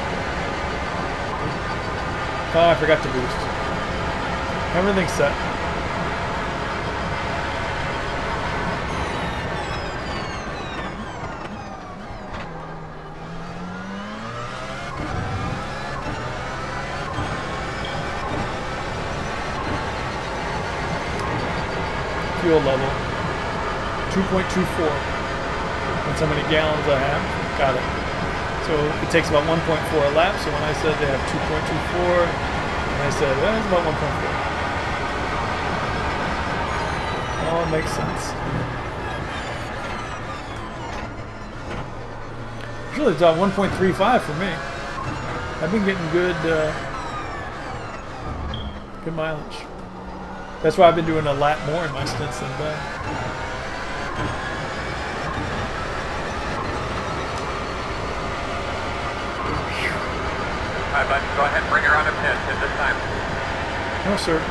Speaker 1: Oh, I forgot to boost. Everything's set. Fuel level 2.24. That's how many gallons I have. Got it. So it takes about 1.4 a lap. So when I said they have 2.24, and I said it's about 1.4. Oh, it makes sense. Usually it's on 1.35 for me. I've been getting good good mileage. That's why I've been doing a lap more in my stints than Ben.
Speaker 2: Alright, bud, go ahead and bring her on a pit at this time.
Speaker 1: No, sir.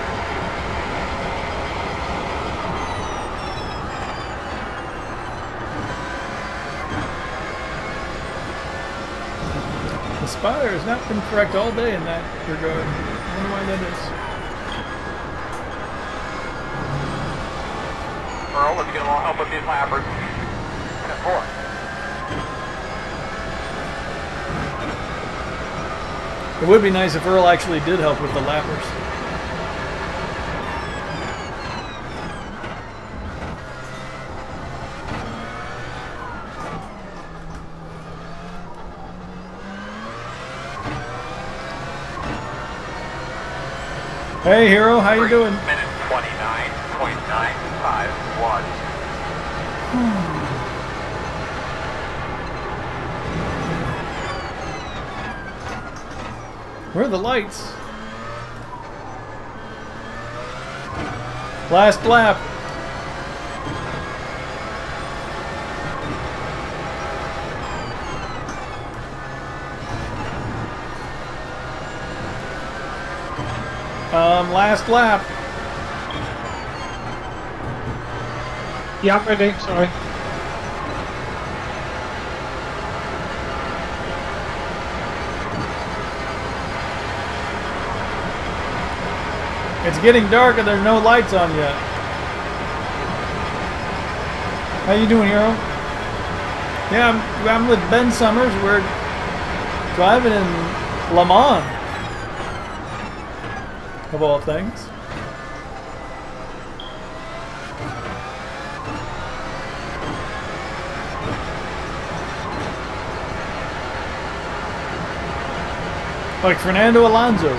Speaker 1: The spotter has not been correct all day in that regard. I wonder why that is.
Speaker 2: Earl, let's get a little help with these lappers. 10-4.
Speaker 1: It would be nice if Earl actually did help with the lappers. Hey Hero, how you doing?
Speaker 2: Minute 29.951.
Speaker 1: Where are the lights? Last lap. Last lap.
Speaker 3: Yeah, I'm ready. Sorry.
Speaker 1: It's getting dark and there's no lights on yet. How you doing, Hero? Yeah, I'm with Ben Summers. We're driving in Le Mans, of all things. Like Fernando Alonso.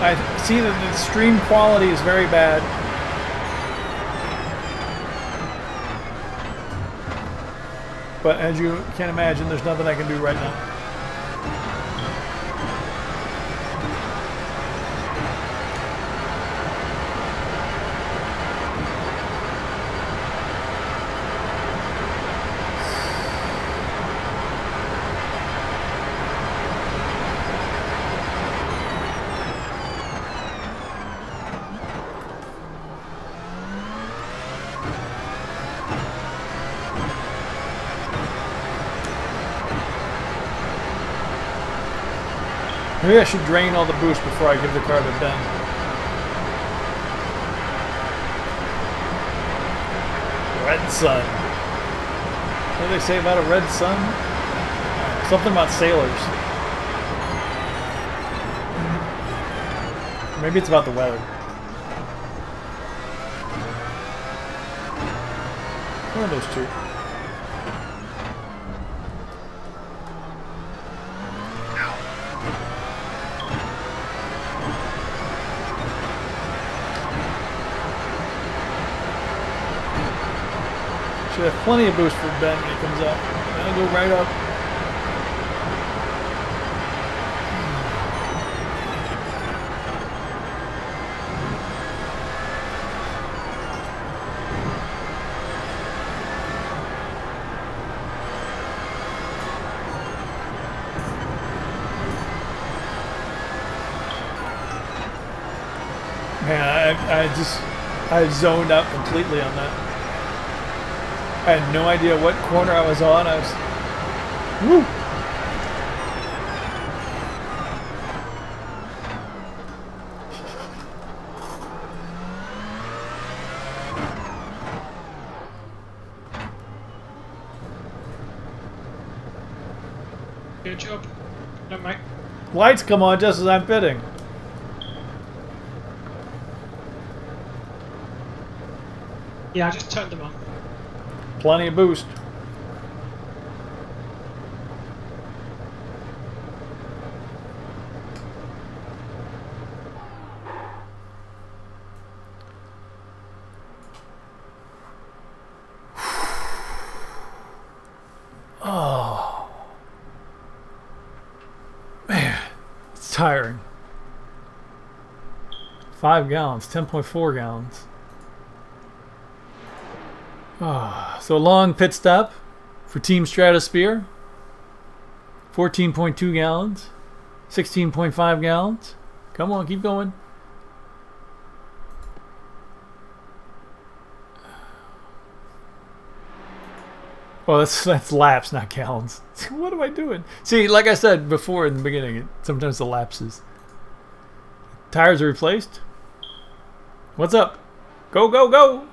Speaker 1: I see that the stream quality is very bad. But as you can imagine, there's nothing I can do right now. Maybe I should drain all the boost before I give the car to Ben. Red sun. What do they say about a red sun? Something about sailors. Maybe it's about the weather. One of those two. Should have plenty of boost for Ben when he comes up. That'll go right up. Man, I zoned out completely on that. I had no idea what corner I was on. I was... Woo!
Speaker 3: Good job. No, mate.
Speaker 1: Lights come on just as I'm pitting.
Speaker 3: Yeah, I just turned them on.
Speaker 1: Plenty of boost. tiring. 5 gallons, 10.4 gallons. Oh, so long pit stop for Team Stratosphere. 14.2 gallons. 16.5 gallons. Come on, keep going. Well, that's laps, not gallons. What am I doing? See, like I said before in the beginning, sometimes the lapses. Tires are replaced. What's up? Go, go, go!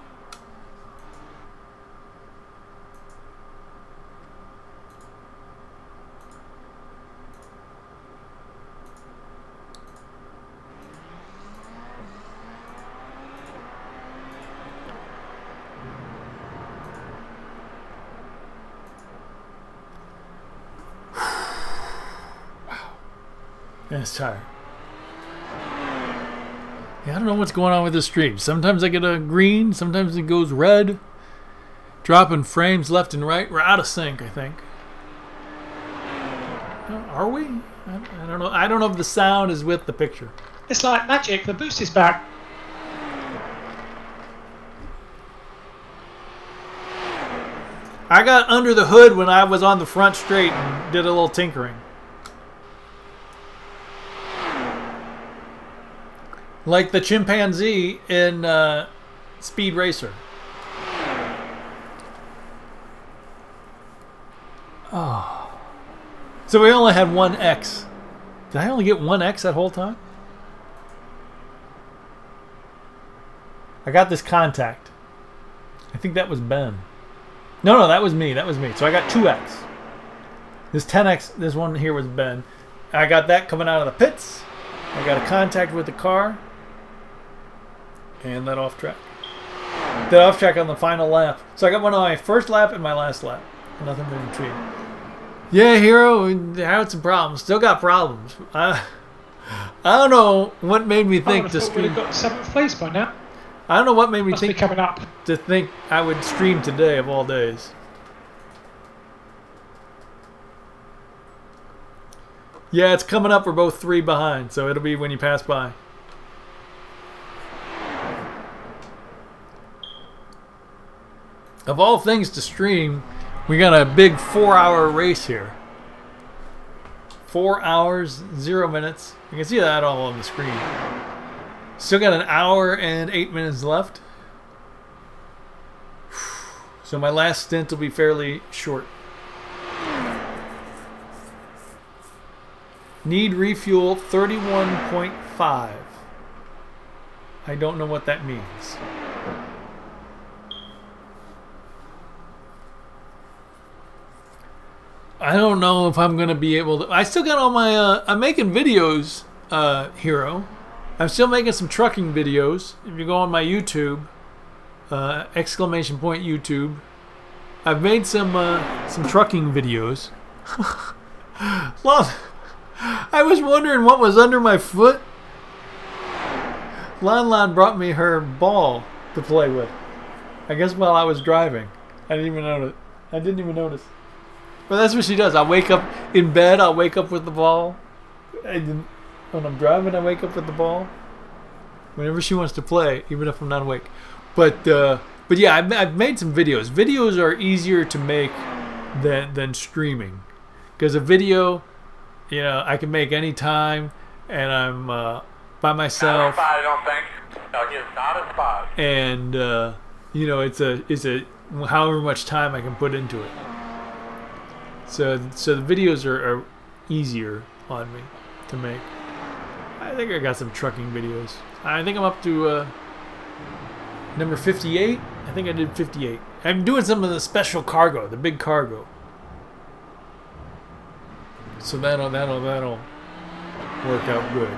Speaker 1: And it's tired. Yeah, I don't know what's going on with this stream. Sometimes I get a green, sometimes it goes red. Dropping frames left and right. We're out of sync, I think. Are we? I don't know. I don't know if the sound is with the picture.
Speaker 3: It's like magic. The boost is back.
Speaker 1: I got under the hood when I was on the front straight and did a little tinkering. Like the chimpanzee in Speed Racer. Oh. So we only had one X. Did I only get one X that whole time? I got this contact. I think that was Ben. No, that was me. That was me. So I got 2X. This 10X, this one here was Ben. I got that coming out of the pits. I got a contact with the car. And that off track. That off track on the final lap. So I got one on my first lap and my last lap. Nothing in between. Yeah, Hero, I had some problems. Still got problems. I don't know what made me think to stream.
Speaker 3: We've got 7th place by now.
Speaker 1: I don't know what made me
Speaker 3: Must be coming up.
Speaker 1: to think I would stream today of all days. Yeah, it's coming up. We're both 3 behind, so it'll be when you pass by. Of all things to stream, we got a big 4-hour race here. 4 hours, 0 minutes. You can see that all on the screen. Still got an hour and 8 minutes left. So my last stint will be fairly short. Need refuel 31.5. I don't know what that means. I don't know if I'm going to be able to... I still got all my... I'm making videos, Hero. I'm still making some trucking videos. If you go on my YouTube, exclamation point YouTube, I've made some trucking videos. Lon, I was wondering what was under my foot. Lon brought me her ball to play with. I guess while I was driving. I didn't even notice. But that's what she does. I wake up in bed. I'll wake up with the ball. When I'm driving, I wake up with the ball. Whenever she wants to play, even if I'm not awake. But yeah, I've made some videos. Videos are easier to make than streaming, because a video, you know, I can make any time, and I'm by myself.
Speaker 2: Not a spot, I don't think. No, he is not a spot.
Speaker 1: And you know, it's a however much time I can put into it. So the videos are easier on me to make. I think I got some trucking videos. I think I'm up to number 58. I think I did 58. I'm doing some of the special cargo, the big cargo. So that'll work out good.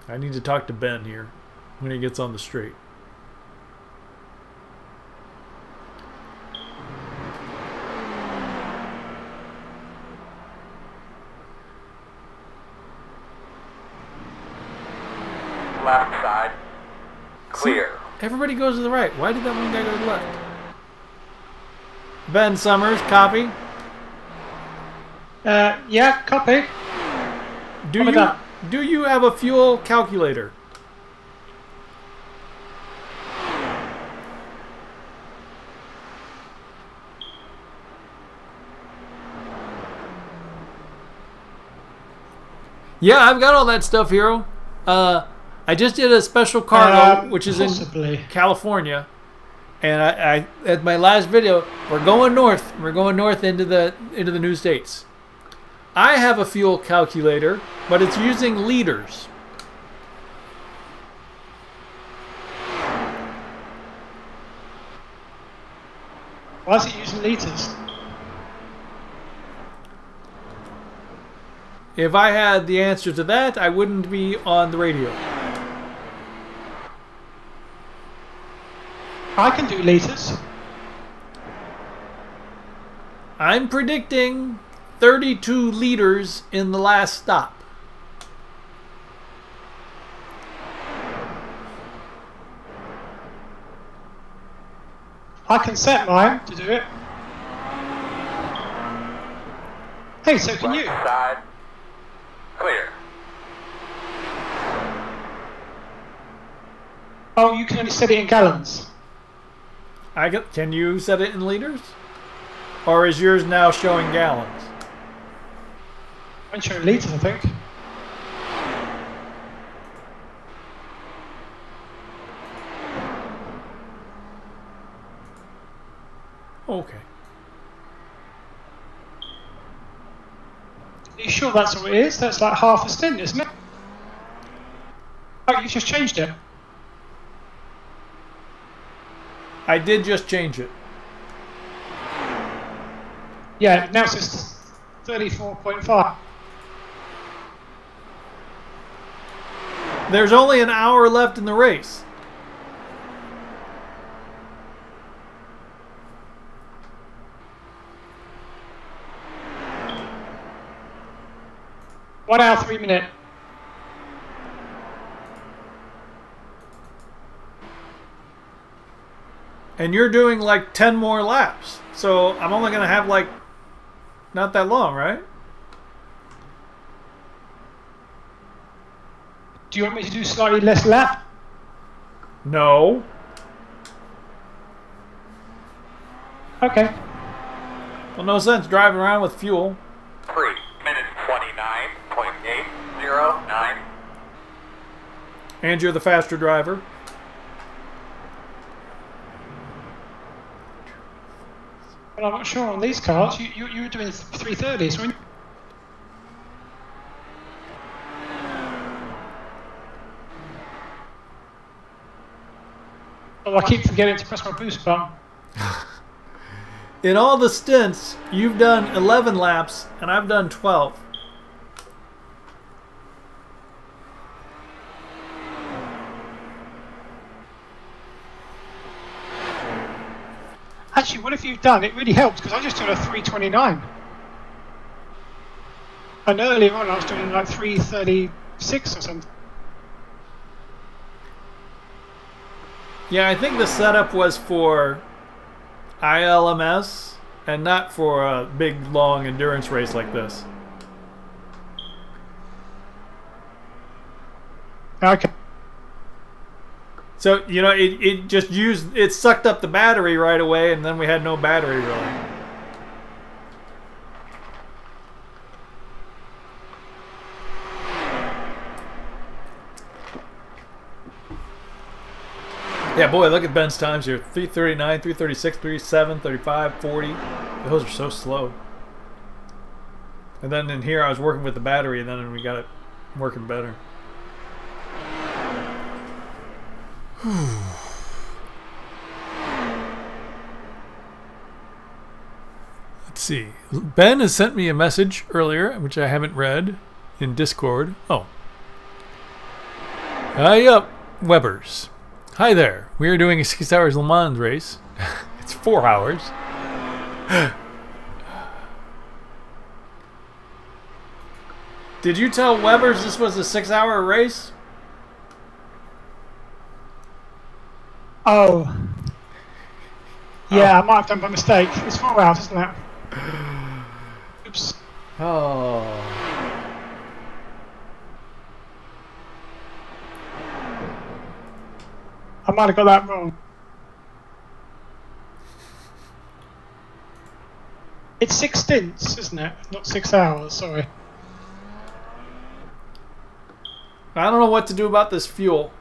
Speaker 1: I need to talk to Ben here when he gets on the straight.
Speaker 2: Left side. Clear.
Speaker 1: See, everybody goes to the right. Why did that one guy go to the left? Ben Summers, copy.
Speaker 3: Yeah, copy.
Speaker 1: Do you have a fuel calculator? Yeah, I've got all that stuff, Hero. I just did a special cargo, which is in California, and I at my last video, we're going north. We're going north into the new states. I have a fuel calculator, but it's using liters.
Speaker 3: Why is it using liters?
Speaker 1: If I had the answer to that, I wouldn't be on the radio.
Speaker 3: I can do liters.
Speaker 1: I'm predicting 32 liters in the last stop.
Speaker 3: I can set mine to do it. Hey, so can you?
Speaker 2: Side. Clear.
Speaker 3: Oh, you can only set it in gallons.
Speaker 1: Can you set it in liters? Or is yours now showing gallons?
Speaker 3: I'm showing liters, I think.
Speaker 1: Okay.
Speaker 3: Are you sure that's what it is? That's like half a stint, isn't it? Oh, you just changed it.
Speaker 1: I did just change it.
Speaker 3: Yeah, now it says 34.5.
Speaker 1: There's only an hour left in the race.
Speaker 3: One hour, 3 minutes.
Speaker 1: And you're doing like 10 more laps. So I'm only going to have like not that long, right?
Speaker 3: Do you want me to do slightly less lap?
Speaker 1: No.
Speaker 3: Okay.
Speaker 1: Well, no sense driving around with fuel.
Speaker 2: 3 minutes 29.809.
Speaker 1: And you're the faster driver.
Speaker 3: Well, I'm not sure on these cars. You were doing 330s, weren't you? Oh, I keep forgetting to press my boost button.
Speaker 1: In all the stints, you've done 11 laps, and I've done 12.
Speaker 3: Actually, what have you done? It really helps because I just did a 329. And earlier on I was doing like 336 or something.
Speaker 1: Yeah, I think the setup was for ILMS and not for a big, long endurance race like this.
Speaker 3: Okay.
Speaker 1: So, you know, it just it sucked up the battery right away, and then we had no battery really. Yeah, boy, look at Ben's times here. 339, 336, 37, 35, 40. Those are so slow. And then in here I was working with the battery, and then we got it working better. Let's see. Ben has sent me a message earlier, which I haven't read, in Discord. Oh. Yup, Webbers. Hi there. We are doing a 6 Hours LeMans race. It's 4 hours. Did you tell Webbers this was a 6-hour race?
Speaker 3: Oh. Yeah, I might have done by mistake. It's 4 hours, isn't it? Oops.
Speaker 1: Oh.
Speaker 3: I might have got that wrong. It's 6 stints, isn't it? Not 6 hours, sorry.
Speaker 1: I don't know what to do about this fuel.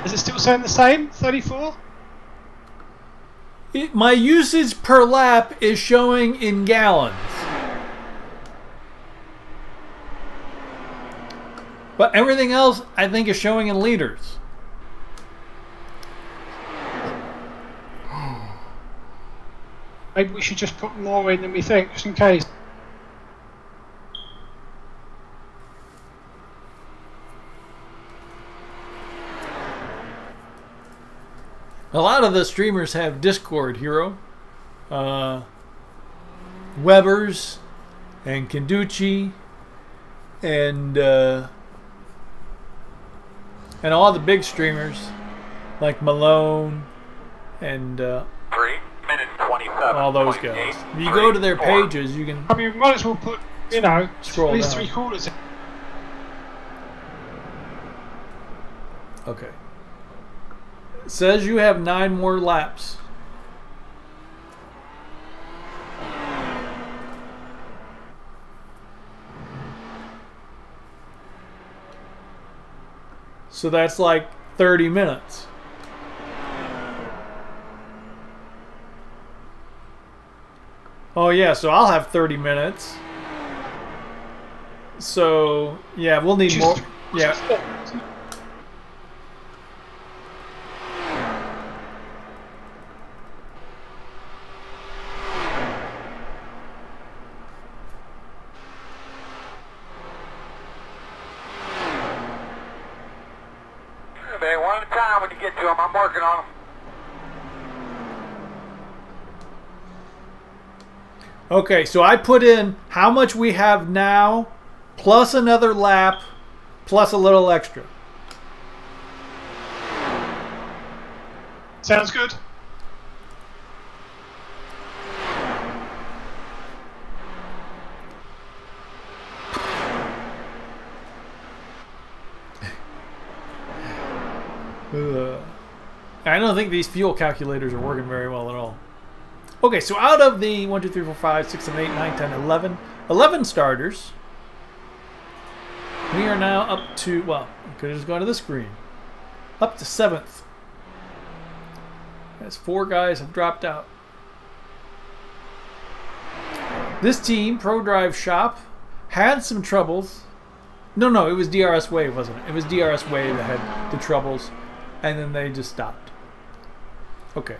Speaker 3: Is it still saying the same? 34?
Speaker 1: My usage per lap is showing in gallons. But everything else, I think, is showing in liters.
Speaker 3: Maybe we should just put more in than we think, just in case.
Speaker 1: A lot of the streamers have Discord, Hero. Weber's and Kenducci and all the big streamers like Malone and
Speaker 2: 3 minutes 27.
Speaker 1: all those guys. If you go to their pages, you can.
Speaker 3: I mean, we might as well put, you know,
Speaker 1: Scroll
Speaker 3: at least
Speaker 1: down.
Speaker 3: 3/4 in.
Speaker 1: Okay. It says you have 9 more laps. So that's like 30 minutes. Oh yeah, so I'll have 30 minutes. So yeah, we'll need more. Yeah.
Speaker 2: They one at a time when you get to them. I'm working on them.
Speaker 1: Okay, so I put in how much we have now, plus another lap, plus a little extra.
Speaker 3: Sounds good.
Speaker 1: I don't think these fuel calculators are working very well at all. Okay, so out of the 1, 2, 3, 4, 5, 6, 7, 8, 9, 10, 11 starters, we are now up to, well, we could have just gone to this screen, up to 7th. As 4 guys have dropped out. This team, Pro Drive Shop, had some troubles. No, it was DRS Wave, wasn't it? It was DRS Wave that had the troubles, and then they just stopped. Okay.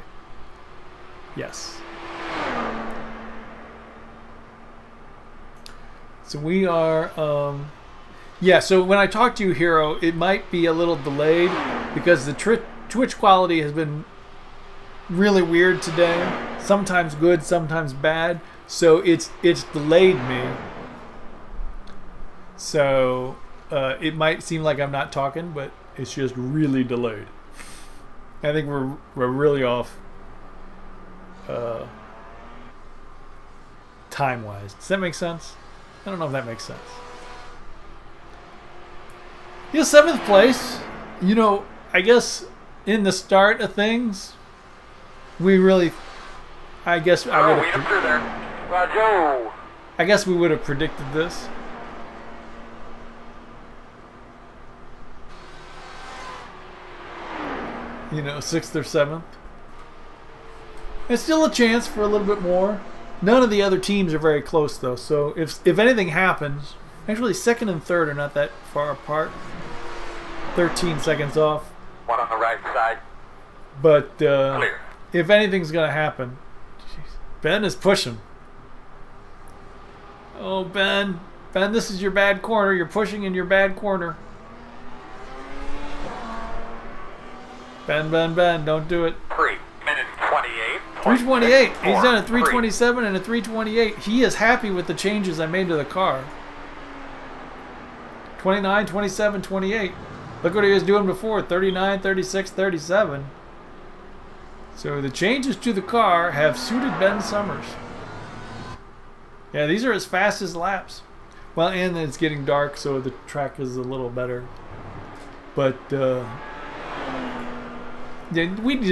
Speaker 1: Yes. So we are, yeah, so when I talk to you, Hero, it might be a little delayed because the Twitch quality has been really weird today. Sometimes good, sometimes bad. So it's delayed me. So it might seem like I'm not talking, but it's just really delayed. I think we're really off time-wise. Does that make sense? I don't know if that makes sense. Yeah, 7th place. You know, I guess in the start of things, we really, I guess I would have. I guess we would have predicted this. You know, 6th or 7th. It's still a chance for a little bit more. None of the other teams are very close though, so if anything happens, actually 2nd and 3rd are not that far apart. 13 seconds off.
Speaker 2: One on the right side.
Speaker 1: But
Speaker 2: Clear.
Speaker 1: If anything's gonna happen, geez, Ben is pushing. Oh Ben, this is your bad corner. You're pushing in your bad corner. Ben, don't do it.
Speaker 2: 3 minutes 28.
Speaker 1: 328. He's done a 327 and a 328. He is happy with the changes I made to the car. 29, 27, 28. Look what he was doing before. 39, 36, 37. So the changes to the car have suited Ben Summers. Yeah, these are his fastest laps. Well, and it's getting dark, so the track is a little better. But yeah, we've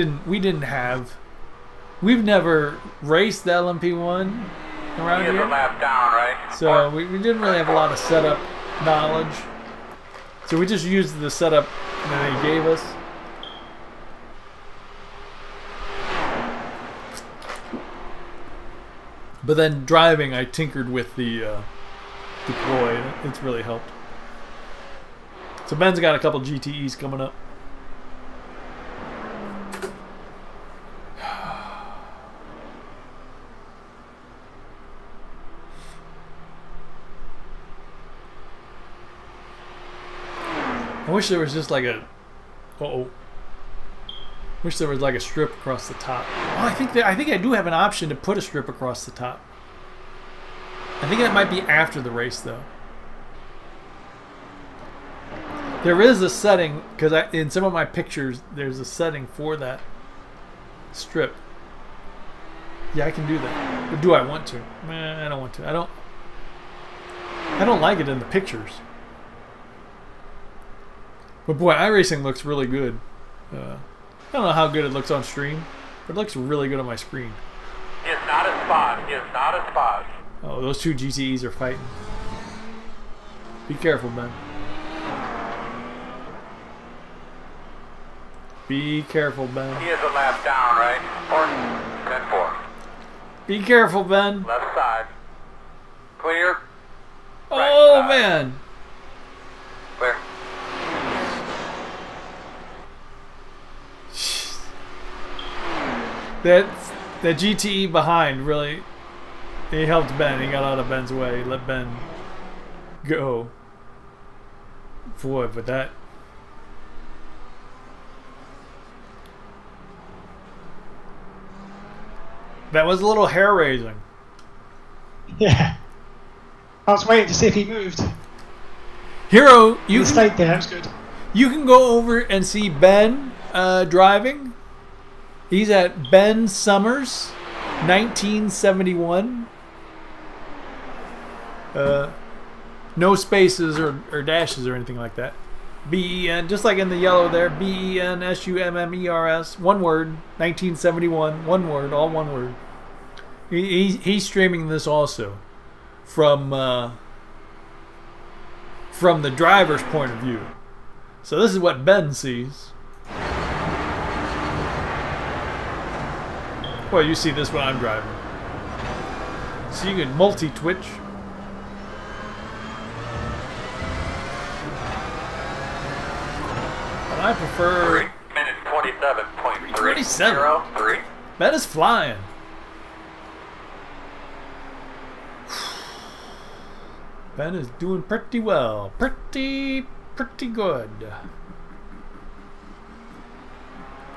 Speaker 1: never raced the LMP1 around
Speaker 2: He is
Speaker 1: here.
Speaker 2: a lap down, right?
Speaker 1: So we didn't really have a lot of setup knowledge. So we just used the setup that they gave us. But then driving, I tinkered with the deploy, and it's really helped. So Ben's got a couple GTEs coming up. I wish there was just like a... Wish there was like a strip across the top. Oh, I think I do have an option to put a strip across the top. I think that might be after the race, though. There is a setting, because in some of my pictures, there's a setting for that strip. Yeah, I can do that. But do I want to? I don't want to. I don't like it in the pictures. But boy, iRacing looks really good. I don't know how good it looks on stream, but it looks really good on my screen.
Speaker 2: He is not a spot. He is not a spot.
Speaker 1: Oh, those two GTEs are fighting. Be careful, Ben. Be careful, Ben.
Speaker 2: He is a lap down, right? 10-4.
Speaker 1: Be careful, Ben.
Speaker 2: Left side. Clear.
Speaker 1: Oh,
Speaker 2: side.
Speaker 1: man.
Speaker 2: Clear.
Speaker 1: That GTE behind really, he helped Ben. He got out of Ben's way. Let Ben go. Boy, but that... That was a little hair-raising.
Speaker 3: Yeah. I was waiting to see if he moved.
Speaker 1: Hero,
Speaker 3: He stayed there, that's good.
Speaker 1: you can go over and see Ben driving. He's at Ben Summers, 1971. No spaces or dashes or anything like that. B-E-N, just like in the yellow there, B-E-N-S-U-M-M-E-R-S, one word, 1971, one word, all one word. He's streaming this also from the driver's point of view. So this is what Ben sees. Well, you see this when I'm driving. So you can multi-twitch. But I prefer...
Speaker 2: 3 minutes 27.3.
Speaker 1: 27.
Speaker 2: 3.
Speaker 1: Ben is flying. Ben is doing pretty well. Pretty good.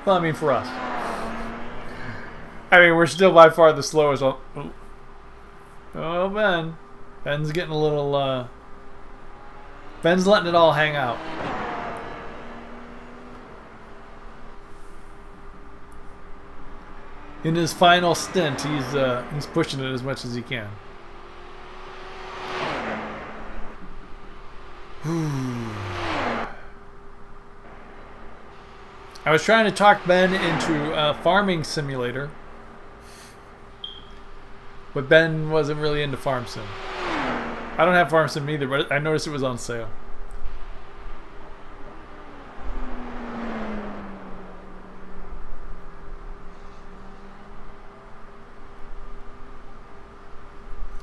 Speaker 1: Well, I mean, for us. I mean, we're still by far the slowest. Oh, Ben. Ben's getting a little, Ben's letting it all hang out. In his final stint, he's pushing it as much as he can. I was trying to talk Ben into a farming simulator, but Ben wasn't really into farm sim. I don't have farm sim either, but I noticed it was on sale.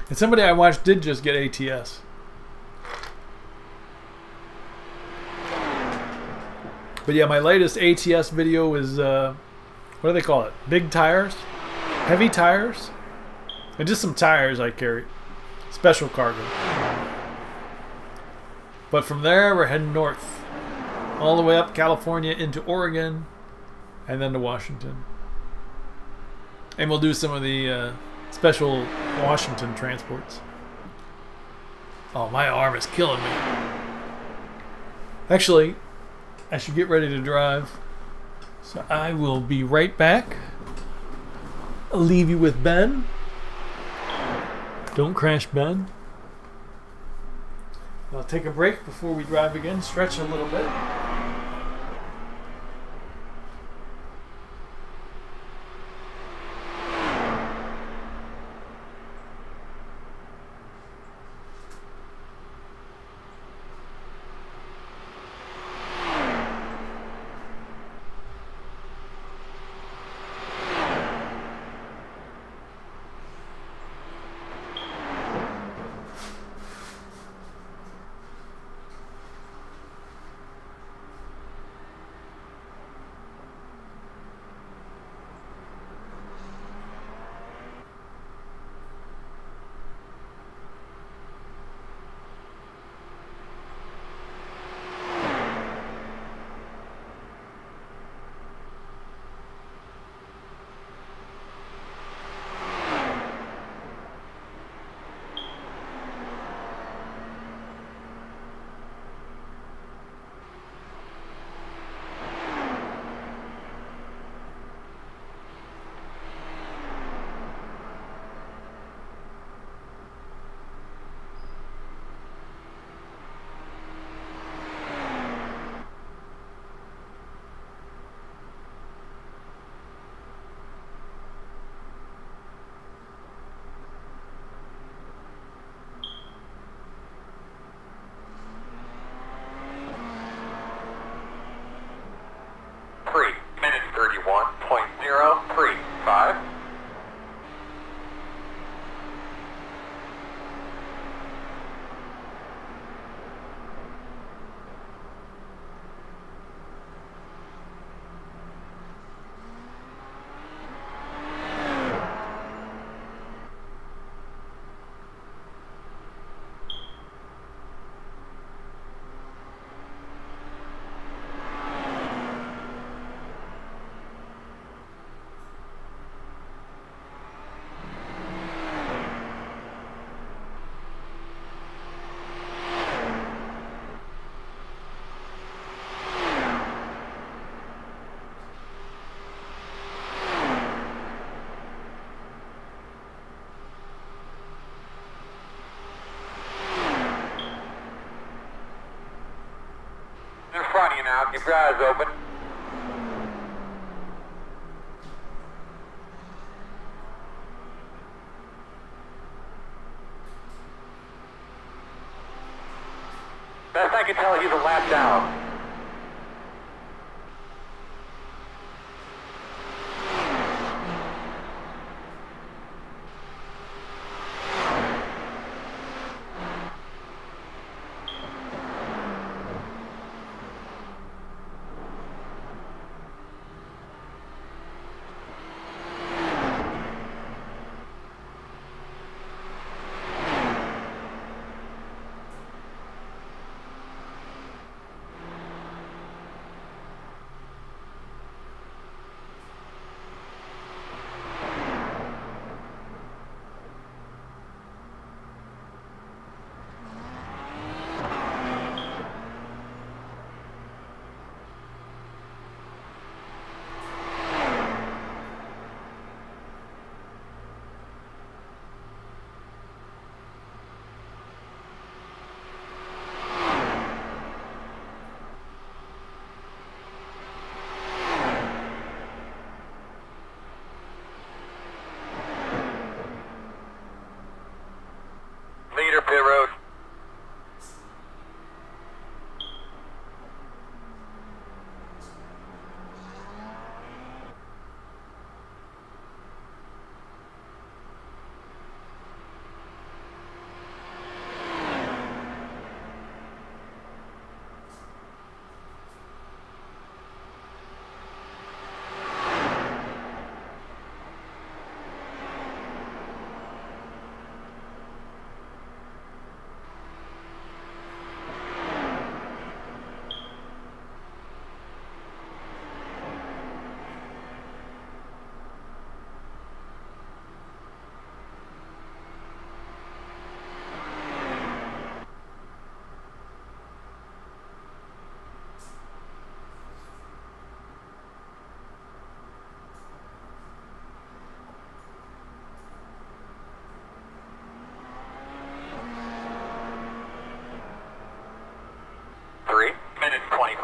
Speaker 1: And somebody I watched did just get ATS. But yeah, my latest ATS video is, what do they call it? Big tires? Heavy tires? And just some tires I carry. Special cargo. But from there, we're heading north. All the way up California into Oregon. And then to Washington. And we'll do some of the special Washington transports. Oh, my arm is killing me. Actually, I should get ready to drive. So I will be right back. I'll leave you with Ben. Don't crash, Ben. I'll take a break before we drive again, stretch a little bit.
Speaker 2: Now, keep your eyes open. Best I can tell, he's a lap down.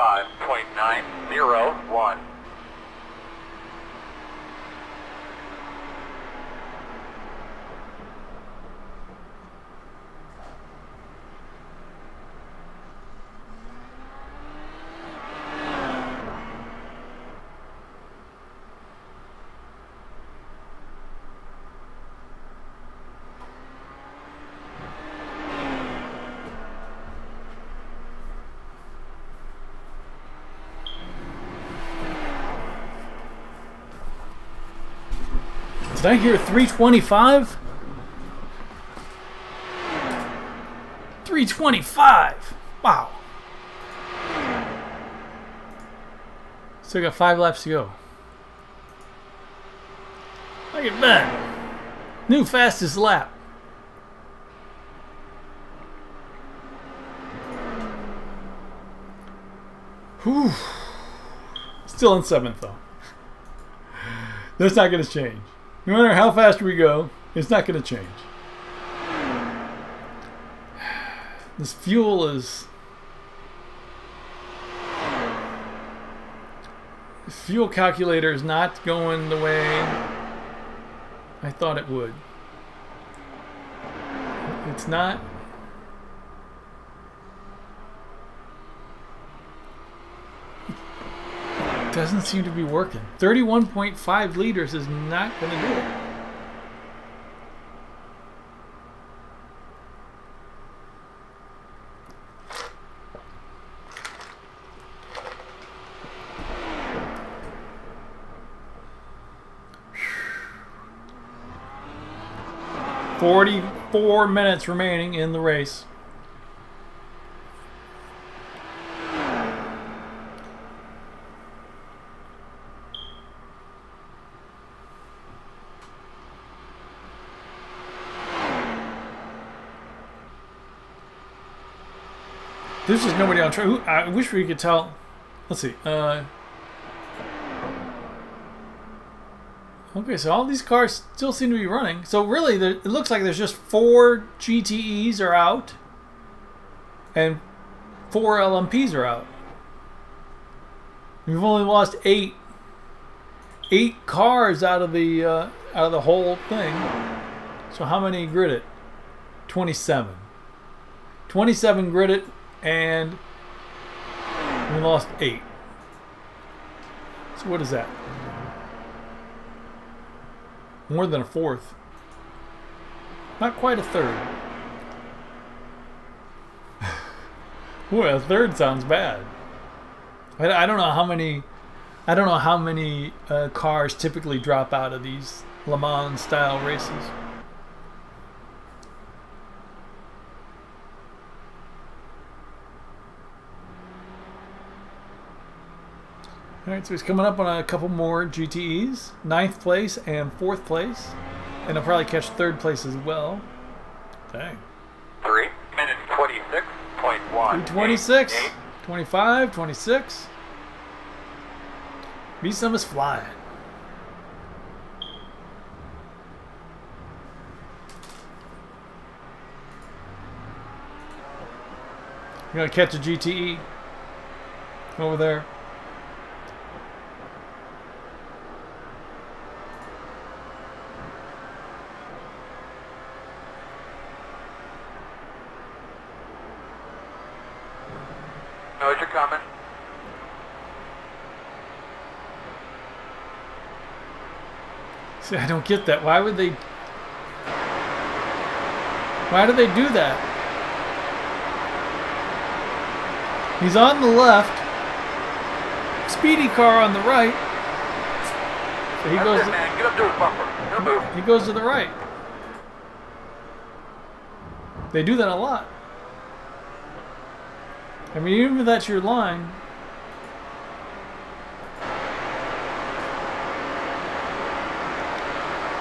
Speaker 2: 5.901.
Speaker 1: Did I hear 325? 325! Wow. Still got 5 laps to go. Look at Ben. New fastest lap. Whew. Still in 7th though. That's not going to change. No matter how fast we go, it's not going to change. This fuel is... The fuel calculator is not going the way I thought it would. It's not... Doesn't seem to be working. 31.5 liters is not going to do it. "44 minutes remaining in the race." There's just nobody on track. I wish we could tell. Let's see. Okay, so all these cars still seem to be running. So really, it looks like there's just 4 GTEs are out, and 4 LMPs are out. We've only lost 8 cars out of the whole thing. So how many grid it? 27. 27 grid it. And we lost 8. So what is that? More than a fourth. Not quite a third. Boy, a third sounds bad. I don't know how many. I don't know how many cars typically drop out of these Le Mans style races. Alright, so he's coming up on a couple more GTEs. 9th place and 4th place. And he'll probably catch 3rd place as well. Dang.
Speaker 2: 3 minutes 26.1.
Speaker 1: 26, 25, 26. B-Sum is flying. You're going to catch a GTE over there.
Speaker 2: Knows you're coming.
Speaker 1: See, I don't get that. Why would they... Why do they do that? He's on the left. Speedy car on the right. So he goes...
Speaker 2: man. Get up to his bumper. Don't move.
Speaker 1: He goes to the right. They do that a lot. I mean, even if that's your line,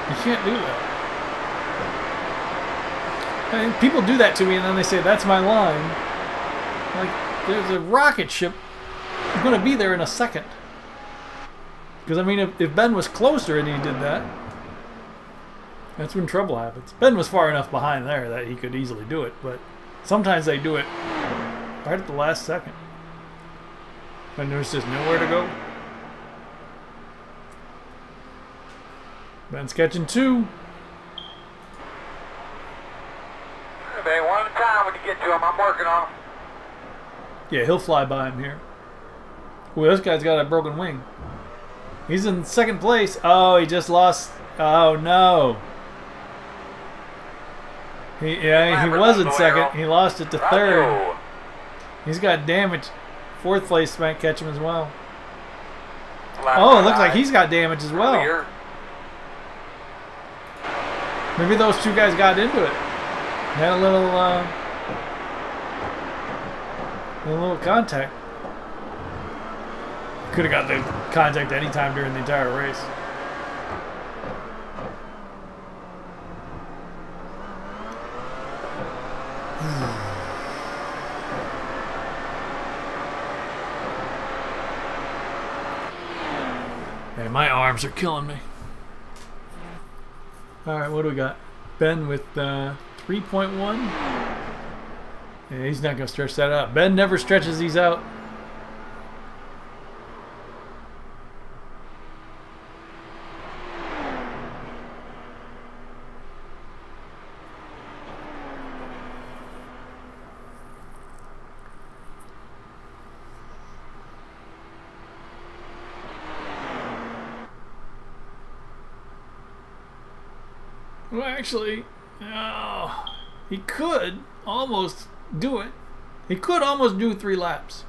Speaker 1: you can't do that. I mean, people do that to me and then they say, that's my line. Like, there's a rocket ship. It's going to be there in a second. Because, I mean, if Ben was closer and he did that, that's when trouble happens. Ben was far enough behind there that he could easily do it, but sometimes they do it right at the last second. And there's just nowhere to go. Ben's catching 2.
Speaker 2: They one at a time when you get to him. I'm working on him.
Speaker 1: Yeah, he'll fly by him here. Ooh, this guy's got a broken wing. He's in 2nd place. Oh, he just lost. Oh, no. He was in 2nd. He lost it to 3rd. He's got damage. 4th place might catch him as well. Oh, it looks like he's got damage as well. Maybe those 2 guys got into it. Had a little contact. Could have got the contact any time during the entire race. Man, my arms are killing me. Alright, what do we got? Ben with 3.1. Yeah, he's not going to stretch that out. Ben never stretches these out. Well, actually, he could almost do it. He could almost do 3 laps.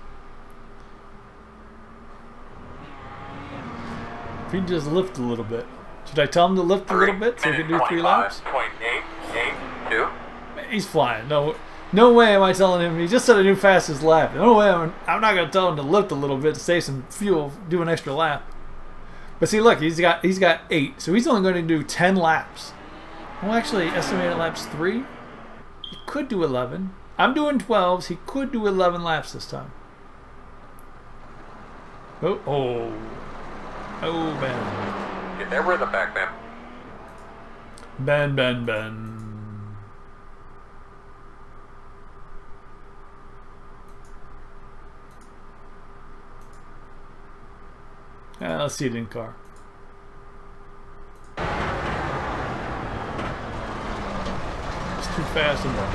Speaker 1: If he just lift a little bit. Should I tell him to lift a little bit so he can do 3 laps?
Speaker 2: 0.882.
Speaker 1: He's flying. No way am I telling him. He just said a new fastest lap. No way. I'm not going to tell him to lift a little bit to save some fuel, do an extra lap. But see, look, he's got 8, so he's only going to do 10 laps. Well, actually, estimated laps 3. He could do 11. I'm doing 12s. He could do 11 laps this time. Oh, Ben.
Speaker 2: Get that rhythm back, man.
Speaker 1: Ben. Let's see it in car. It's too fast and long.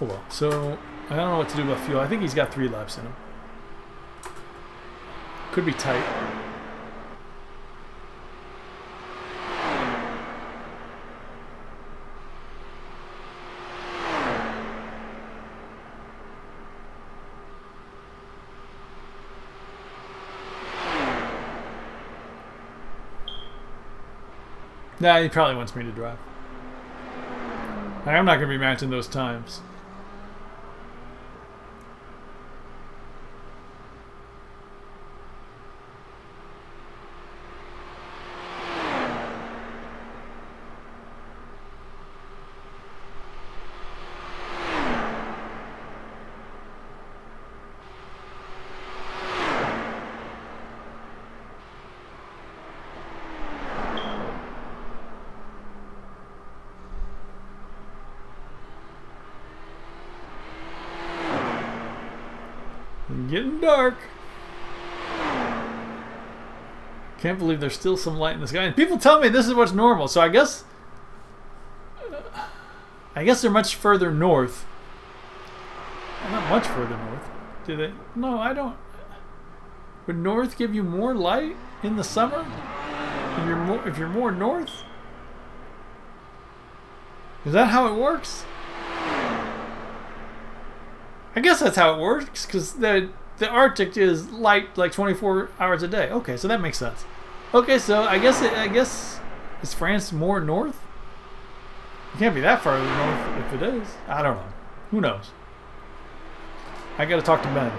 Speaker 1: Oh well, so I don't know what to do about fuel. I think he's got 3 laps in him. Could be tight. Nah, he probably wants me to drive. I'm not going to be matching those times. Getting dark. Can't believe there's still some light in the sky. And people tell me this is what's normal, so I guess they're much further north. Not much further north. Do they? No, I don't. Would north give you more light in the summer? If you're more north? Is that how it works? I guess that's how it works, because the Arctic is light like 24 hours a day. Okay, so that makes sense. Okay, so I guess is France more north? It can't be that far north if it is. I don't know. Who knows? I gotta talk to Ben.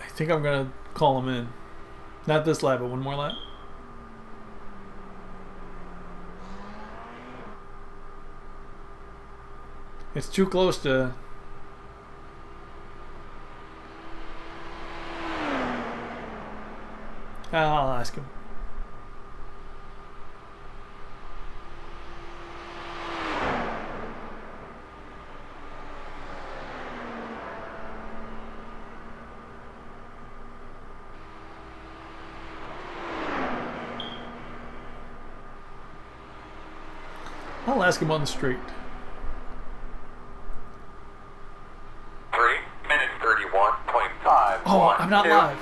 Speaker 1: I think I'm gonna call him in. Not this lap, but one more lap. It's too close to... I'll ask him. I'll ask him on the street.
Speaker 2: 3 minutes 31.5.
Speaker 1: Oh, I'm not live.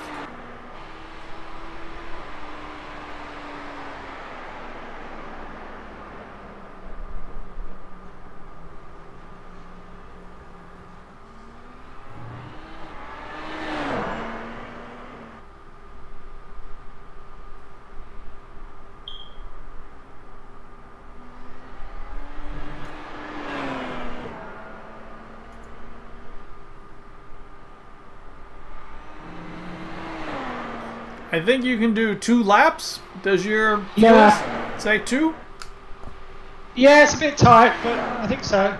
Speaker 1: I think you can do 2 laps. Does your say 2?
Speaker 3: Yeah, it's a bit tight, but I think so.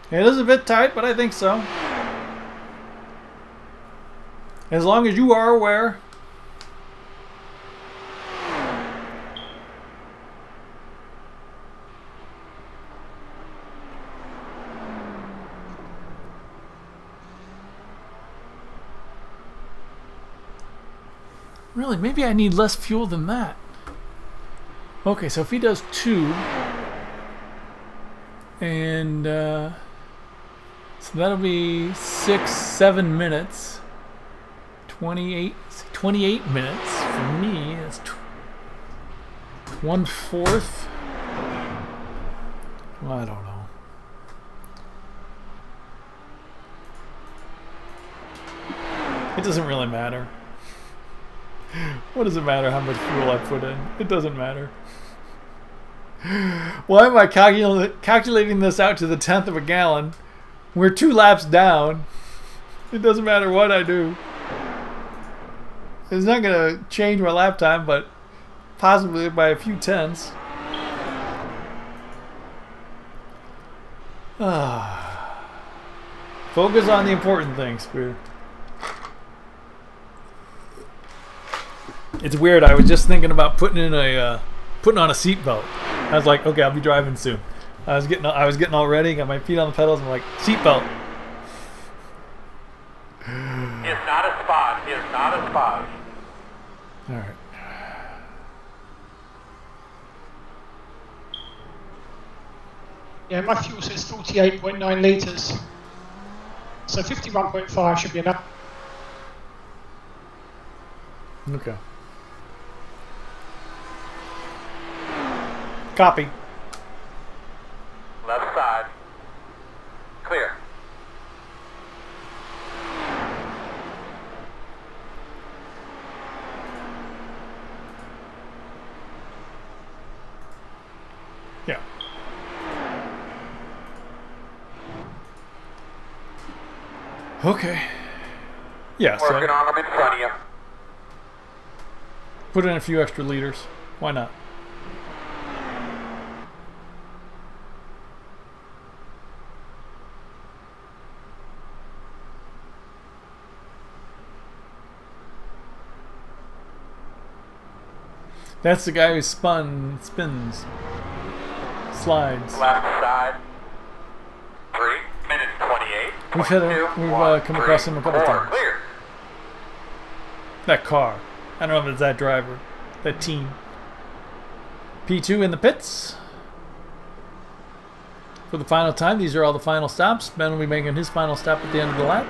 Speaker 1: It is a bit tight, but I think so. As long as you are aware. Really, maybe I need less fuel than that. Okay, so if he does 2, and so that'll be 6, 7 minutes. 28 minutes for me. That's 1/4. Well, I don't know. It doesn't really matter. What does it matter how much fuel I put in? It doesn't matter. Why am I calculating this out to the 1/10 of a gallon? We're 2 laps down. It doesn't matter what I do. It's not going to change my lap time, but possibly by a few tenths. Focus on the important things, Spear. It's weird. I was just thinking about putting on a seatbelt. I was like, okay, I'll be driving soon. I was getting all ready, got my feet on the pedals, and I'm like, seatbelt.
Speaker 2: He is not a spot. He is not a spot.
Speaker 1: All right.
Speaker 3: Yeah, my fuel says 48.9 litres. So 51.5 should be enough.
Speaker 1: Okay. Copy.
Speaker 2: Left side. Clear.
Speaker 1: Yeah. Okay. Yeah,
Speaker 2: Working
Speaker 1: so
Speaker 2: on them in front of you.
Speaker 1: put in a few extra liters. Why not? That's the guy who spins, slides.
Speaker 2: Left side. 3 minutes 28.
Speaker 1: We've come across him a couple times.
Speaker 2: Clear.
Speaker 1: That car. I don't know if it's that driver, that team. P2 in the pits. For the final time, these are all the final stops. Ben will be making his final stop at the end of the lap.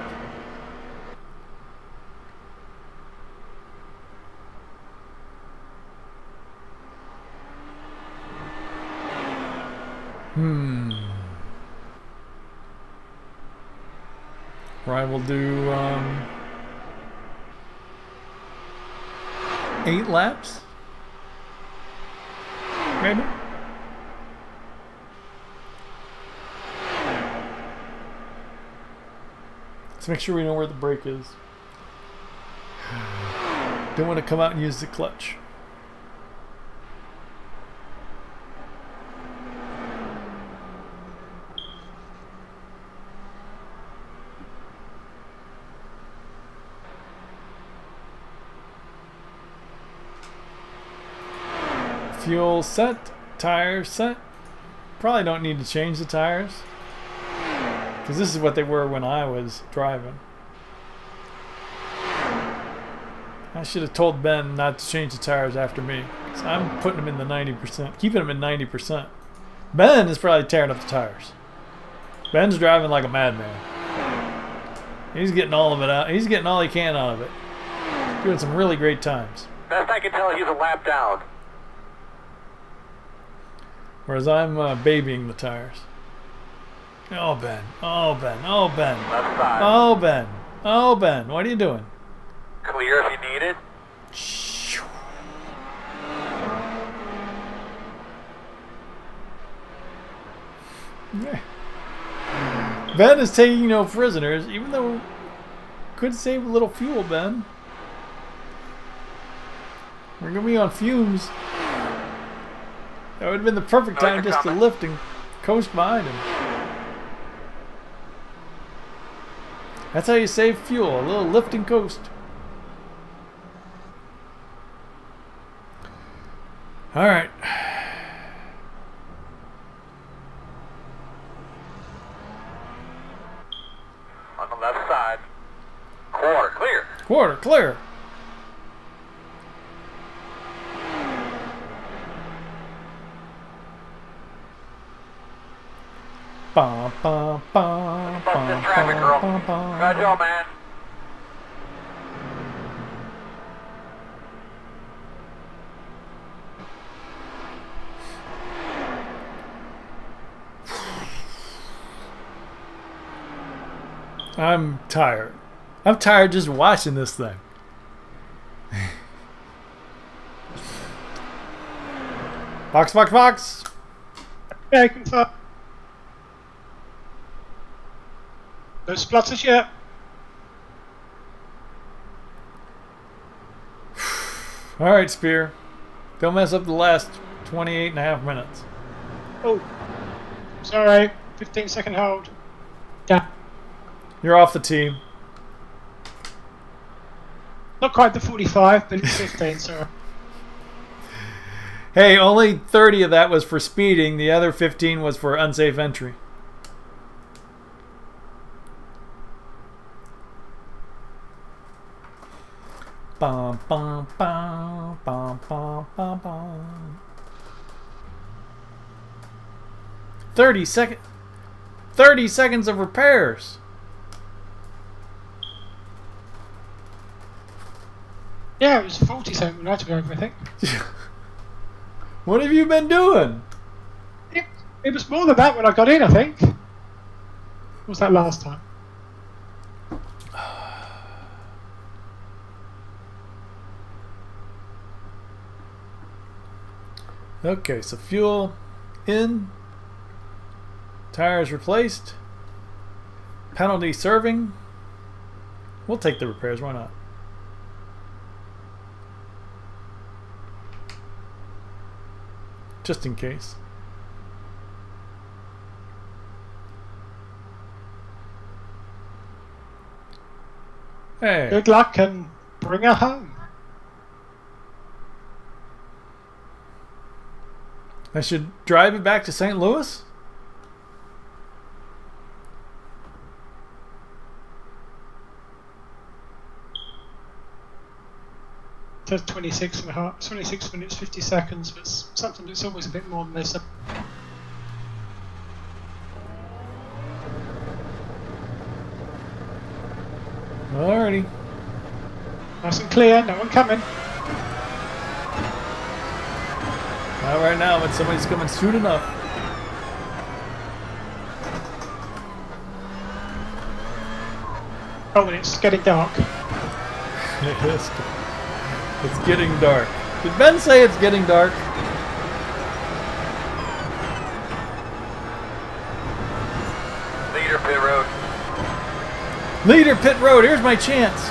Speaker 1: Ryan will do 8 laps, maybe. Let's make sure we know where the brake is. Don't want to come out and use the clutch. Fuel set, tires set. Probably don't need to change the tires, because this is what they were when I was driving. I should have told Ben not to change the tires after me, so I'm putting them in the 90%, keeping them in 90%. Ben is probably tearing up the tires. Ben's driving like a madman. He's getting all of it out. He's getting all he can out of it. Doing some really great times.
Speaker 2: Best I can tell, he's a lap down.
Speaker 1: Whereas I'm babying the tires. Oh, Ben. Oh, Ben. Oh, Ben.
Speaker 2: Left side.
Speaker 1: Oh, Ben. Oh, Ben. What are you doing?
Speaker 2: Clear if you need it.
Speaker 1: Ben is taking no prisoners, even though could save a little fuel, Ben. We're gonna be on fumes. That would have been the perfect time just to lift and coast behind him. That's how you save fuel, a little lift and coast. Alright.
Speaker 2: On the left side. Quarter clear.
Speaker 1: Quarter clear. Bum, bum, bum,
Speaker 2: Bust this traffic, girl. Good job, man.
Speaker 1: I'm tired. I'm tired just watching this thing. Box, box, box.
Speaker 3: Yeah, I can confirm. No splutters yet.
Speaker 1: All right, Spear. Don't mess up the last 28.5 minutes.
Speaker 3: Oh, sorry. 15-second hold. Yeah.
Speaker 1: You're off the team.
Speaker 3: Not quite the 45, but it's 15, sorry.
Speaker 1: Hey, only 30 of that was for speeding. The other 15 was for unsafe entry. Bum, bum, bum, bum, bum, bum, bum. 30 seconds of repairs.
Speaker 3: Yeah, it was 40-second when I took over, I think.
Speaker 1: What have you been doing?
Speaker 3: It was more than that when I got in, I think. What was that last time?
Speaker 1: Okay, so fuel in, tires replaced, penalty serving. We'll take the repairs, why not? Just in case. Hey.
Speaker 3: Good luck and bring her home.
Speaker 1: I should drive it back to St. Louis?
Speaker 3: It says 26 minutes, 50 seconds, but it's something that's always a bit more than this.
Speaker 1: Alrighty.
Speaker 3: Nice and clear, no one coming.
Speaker 1: Not right now, but somebody's coming soon enough.
Speaker 3: Oh, and it's getting dark.
Speaker 1: It's getting dark. Did Ben say it's getting dark?
Speaker 2: Leader pit road.
Speaker 1: Leader pit road, here's my chance.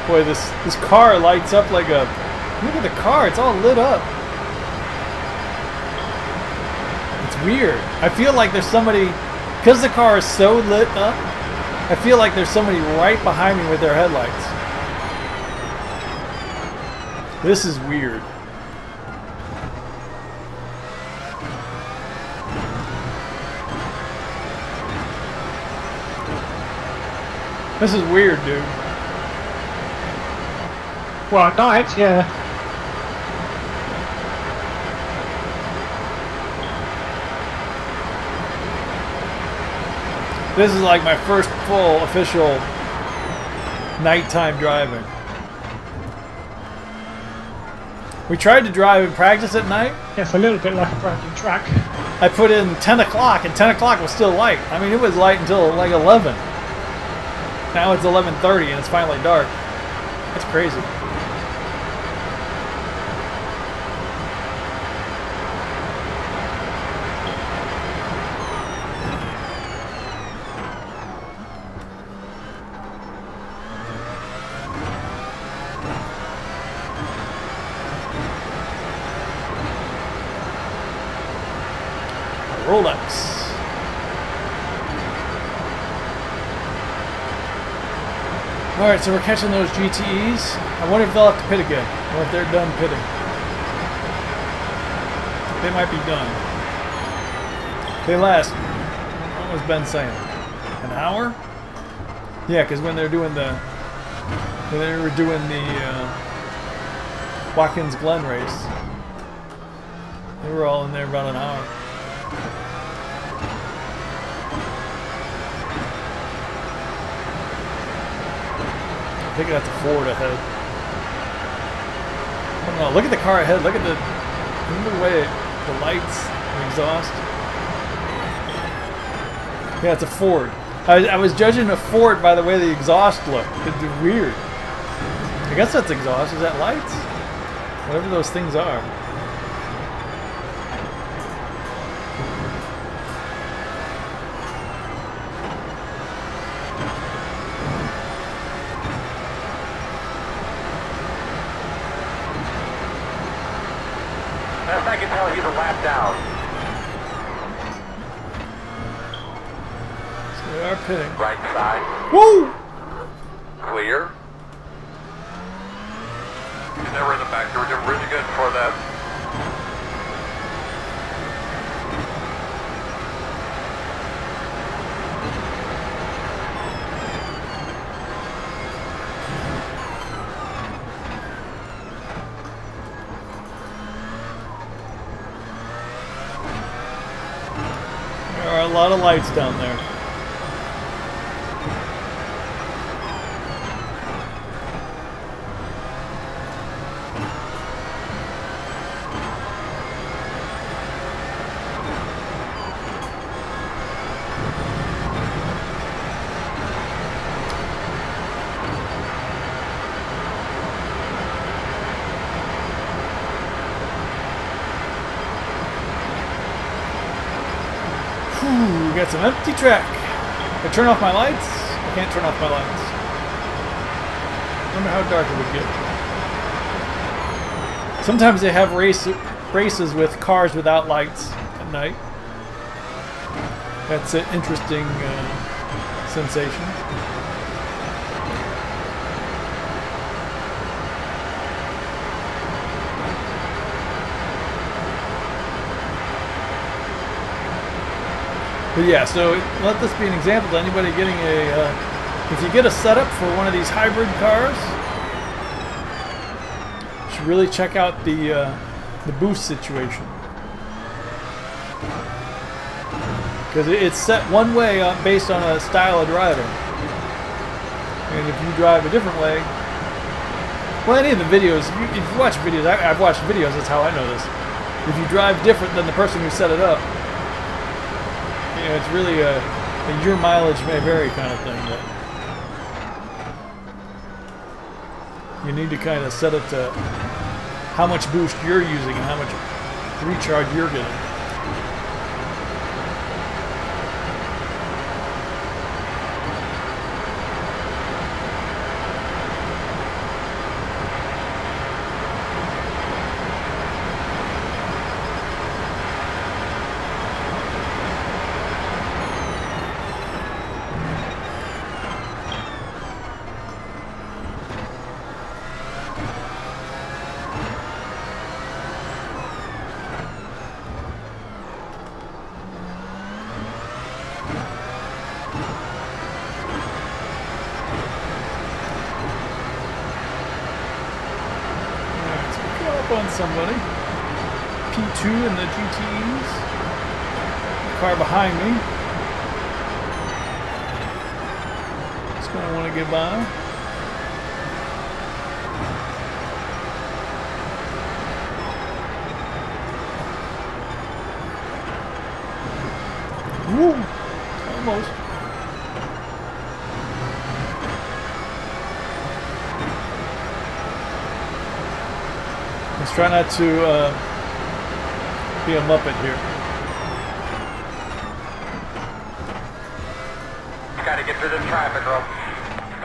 Speaker 1: Boy, this car lights up like a... Look at the car, it's all lit up. It's weird. I feel like there's somebody... Because the car is so lit up, I feel like there's somebody right behind me with their headlights. This is weird. This is weird, dude.
Speaker 3: Well, at night, yeah.
Speaker 1: This is like my first full official nighttime driving. We tried to drive and practice at night.
Speaker 3: Yeah, it's a little bit like a brand new track.
Speaker 1: I put in 10 o'clock and 10 o'clock was still light. I mean, it was light until like 11. Now it's 11:30 and it's finally dark. That's crazy. Rolex. Alright, so we're catching those GTEs. I wonder if they'll have to pit again, or if they're done pitting. They might be done. They last, what was Ben saying? An hour? Yeah, because when they're doing the, Watkins Glen race, they were all in there about an hour. I think that's a Ford ahead. I don't know. Look at the car ahead. Look at the way the lights, the exhaust. Yeah, it's a Ford. I was judging a Ford by the way the exhaust looked. It's weird. I guess that's exhaust. Is that lights? Whatever those things are.
Speaker 2: Best I can tell, he's a lap down.
Speaker 1: So we are pitting.
Speaker 2: Right side.
Speaker 1: Woo!
Speaker 2: Clear. They were in the back. They were doing really good for that.
Speaker 1: There are a lot of lights down there. We got some empty track. I turn off my lights. I can't turn off my lights. I wonder how dark it would get. Sometimes they have races with cars without lights at night. That's an interesting sensation. But yeah, so let this be an example to anybody getting if you get a setup for one of these hybrid cars, you should really check out the boost situation. Because it's set one way based on a style of driving. And if you drive a different way, well, any of the videos, if you watch videos, I've watched videos, that's how I know this. If you drive different than the person who set it up, you know, it's really a your mileage may vary kind of thing. But you need to kind of set it to how much boost you're using and how much recharge you're getting. up on somebody. P2 in the GTEs. Car behind me. Just gonna want to get by. Woo! Almost. Let's try not to be a Muppet here.
Speaker 2: Gotta get through the traffic room.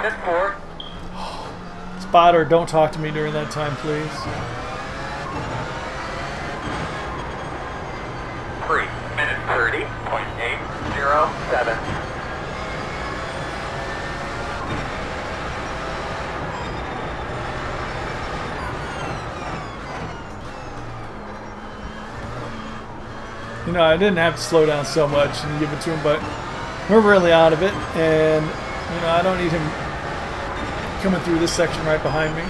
Speaker 2: Sit forward.
Speaker 1: Spotter, don't talk to me during that time, please.
Speaker 2: 3 minutes 30.807.
Speaker 1: You know, I didn't have to slow down so much and give it to him, but we're really out of it, and you know, I don't need him coming through this section right behind me.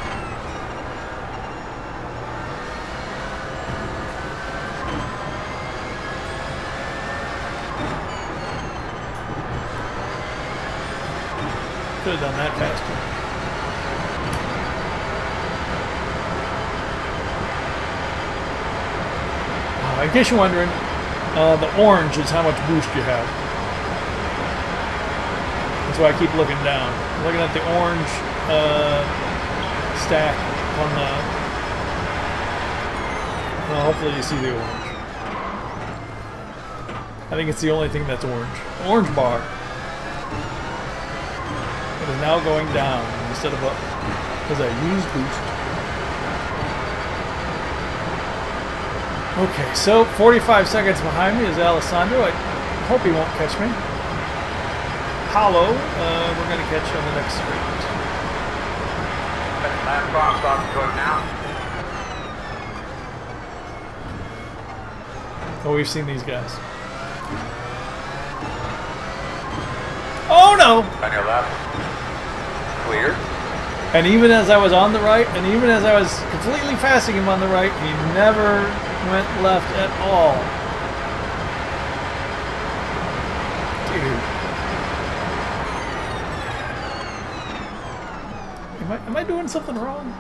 Speaker 1: Could have done that faster. In case you're wondering, the orange is how much boost you have. That's why I keep looking down. I'm looking at the orange stack on the... Well, hopefully you see the orange. I think it's the only thing that's orange. Orange bar. It is now going down instead of up because I used boost. Okay, so 45 seconds behind me is Alessandro. I hope he won't catch me. Paulo, we're going to catch on the next sprint.
Speaker 2: Last crosswalk going now.
Speaker 1: Oh, we've seen these guys. Oh no!
Speaker 2: On your left. Clear.
Speaker 1: And even as I was on the right, and even as I was completely passing him on the right, he never went left at all. Dude. Am I doing something wrong?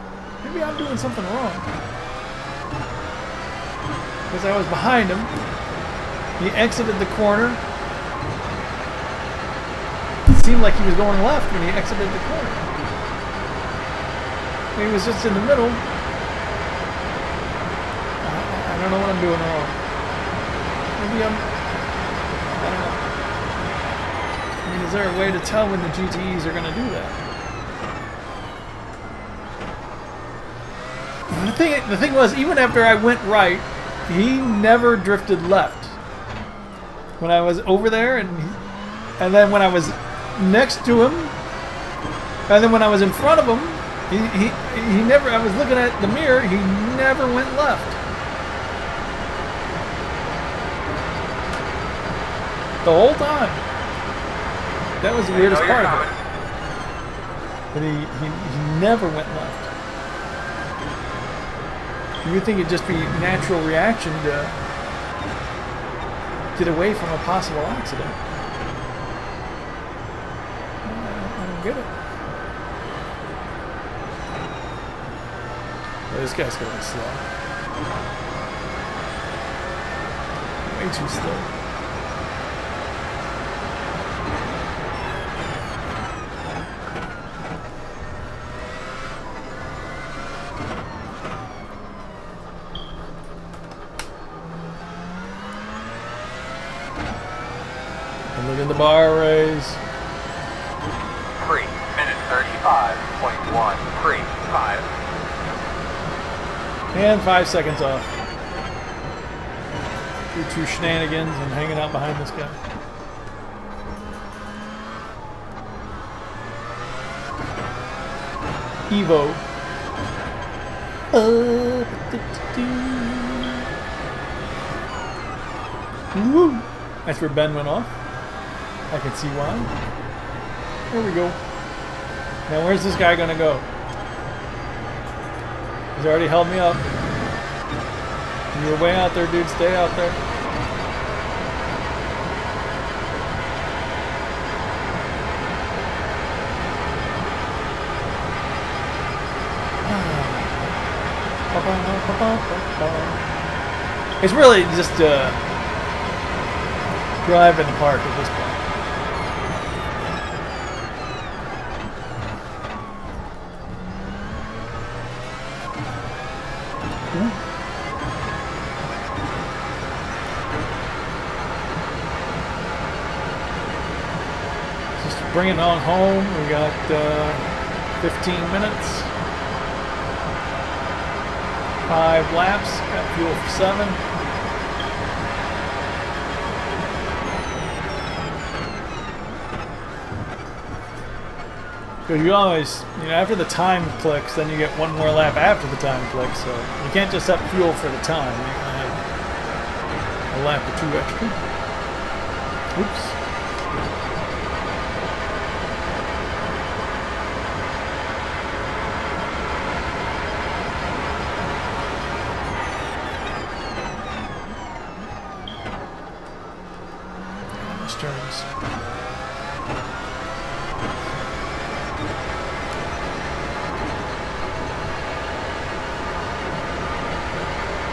Speaker 1: Maybe I'm doing something wrong. Because I was behind him. He exited the corner. It seemed like he was going left when he exited the corner. He was just in the middle. I don't know what I'm doing wrong. Maybe I don't know. I mean, is there a way to tell when the GTEs are going to do that? The thing was, even after I went right, he never drifted left. When I was over there, and then when I was next to him, and then when I was in front of him, he never, I was looking at the mirror, he never went left. The whole time. That was the weirdest part of it. But he never went left. You would think it'd just be natural reaction to get away from a possible accident. I don't get it. Oh, this guy's going slow. Way too slow. And look at the bar raise.
Speaker 2: 3 minutes 35.135.
Speaker 1: And 5 seconds off. Do 2 shenanigans and hanging out behind this guy. Evo. Woo! That's where Ben went off. I can see why. There we go. Now where's this guy gonna go? He's already held me up. You're way out there, dude. Stay out there. It's really just drive in the park at this point. Just bring it on home. We got 15 minutes. 5 laps, got fuel for 7. Because you always, after the time clicks, then you get one more lap after the time clicks, so you can't just have fuel for the time. You can have a lap or 2 extra. Oops. Turns.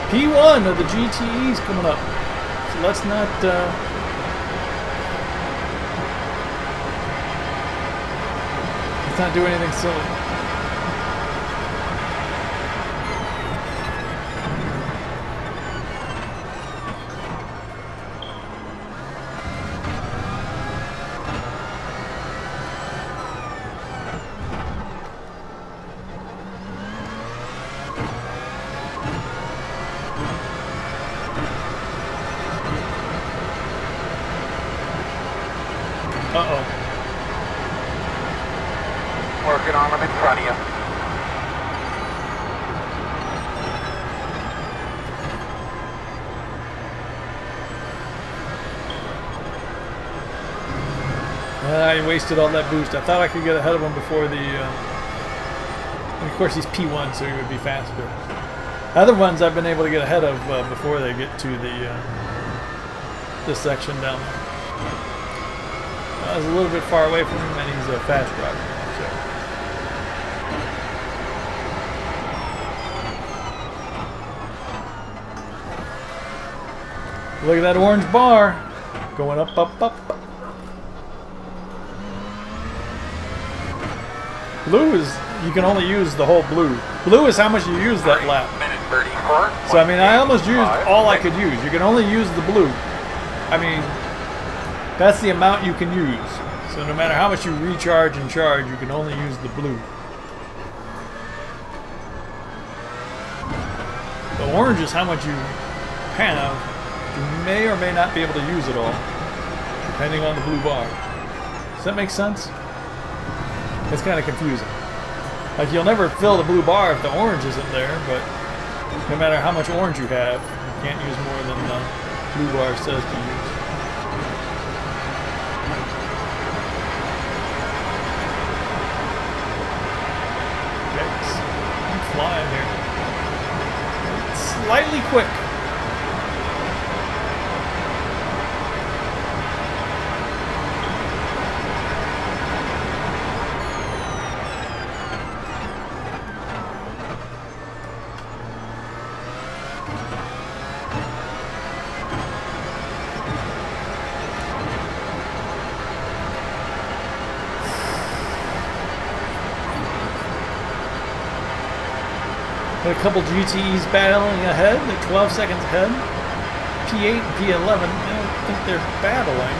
Speaker 1: P1 of the GTEs coming up. So let's not do anything silly. Uh-oh.
Speaker 2: Working on them in front of you.
Speaker 1: I wasted all that boost. I thought I could get ahead of him before the... and of course, he's P1, so he would be faster. Other ones I've been able to get ahead of before they get to this section down there. I was a little bit far away from him, and he's a fast driver. So. Look at that orange bar going up, up, up. Blue is, you can only use the whole blue. Blue is how much you use that lap. So I mean, I almost used all I could use. You can only use the blue. I mean, that's the amount you can use. So no matter how much you recharge and charge, you can only use the blue. The orange is how much you have. You may or may not be able to use it all, depending on the blue bar. Does that make sense? It's kind of confusing. Like, you'll never fill the blue bar if the orange isn't there, but no matter how much orange you have, you can't use more than the blue bar says to use. I'm flying here. It's slightly quick. A couple GTEs battling ahead. They're 12 seconds ahead. P8 and P11, I don't think they're battling.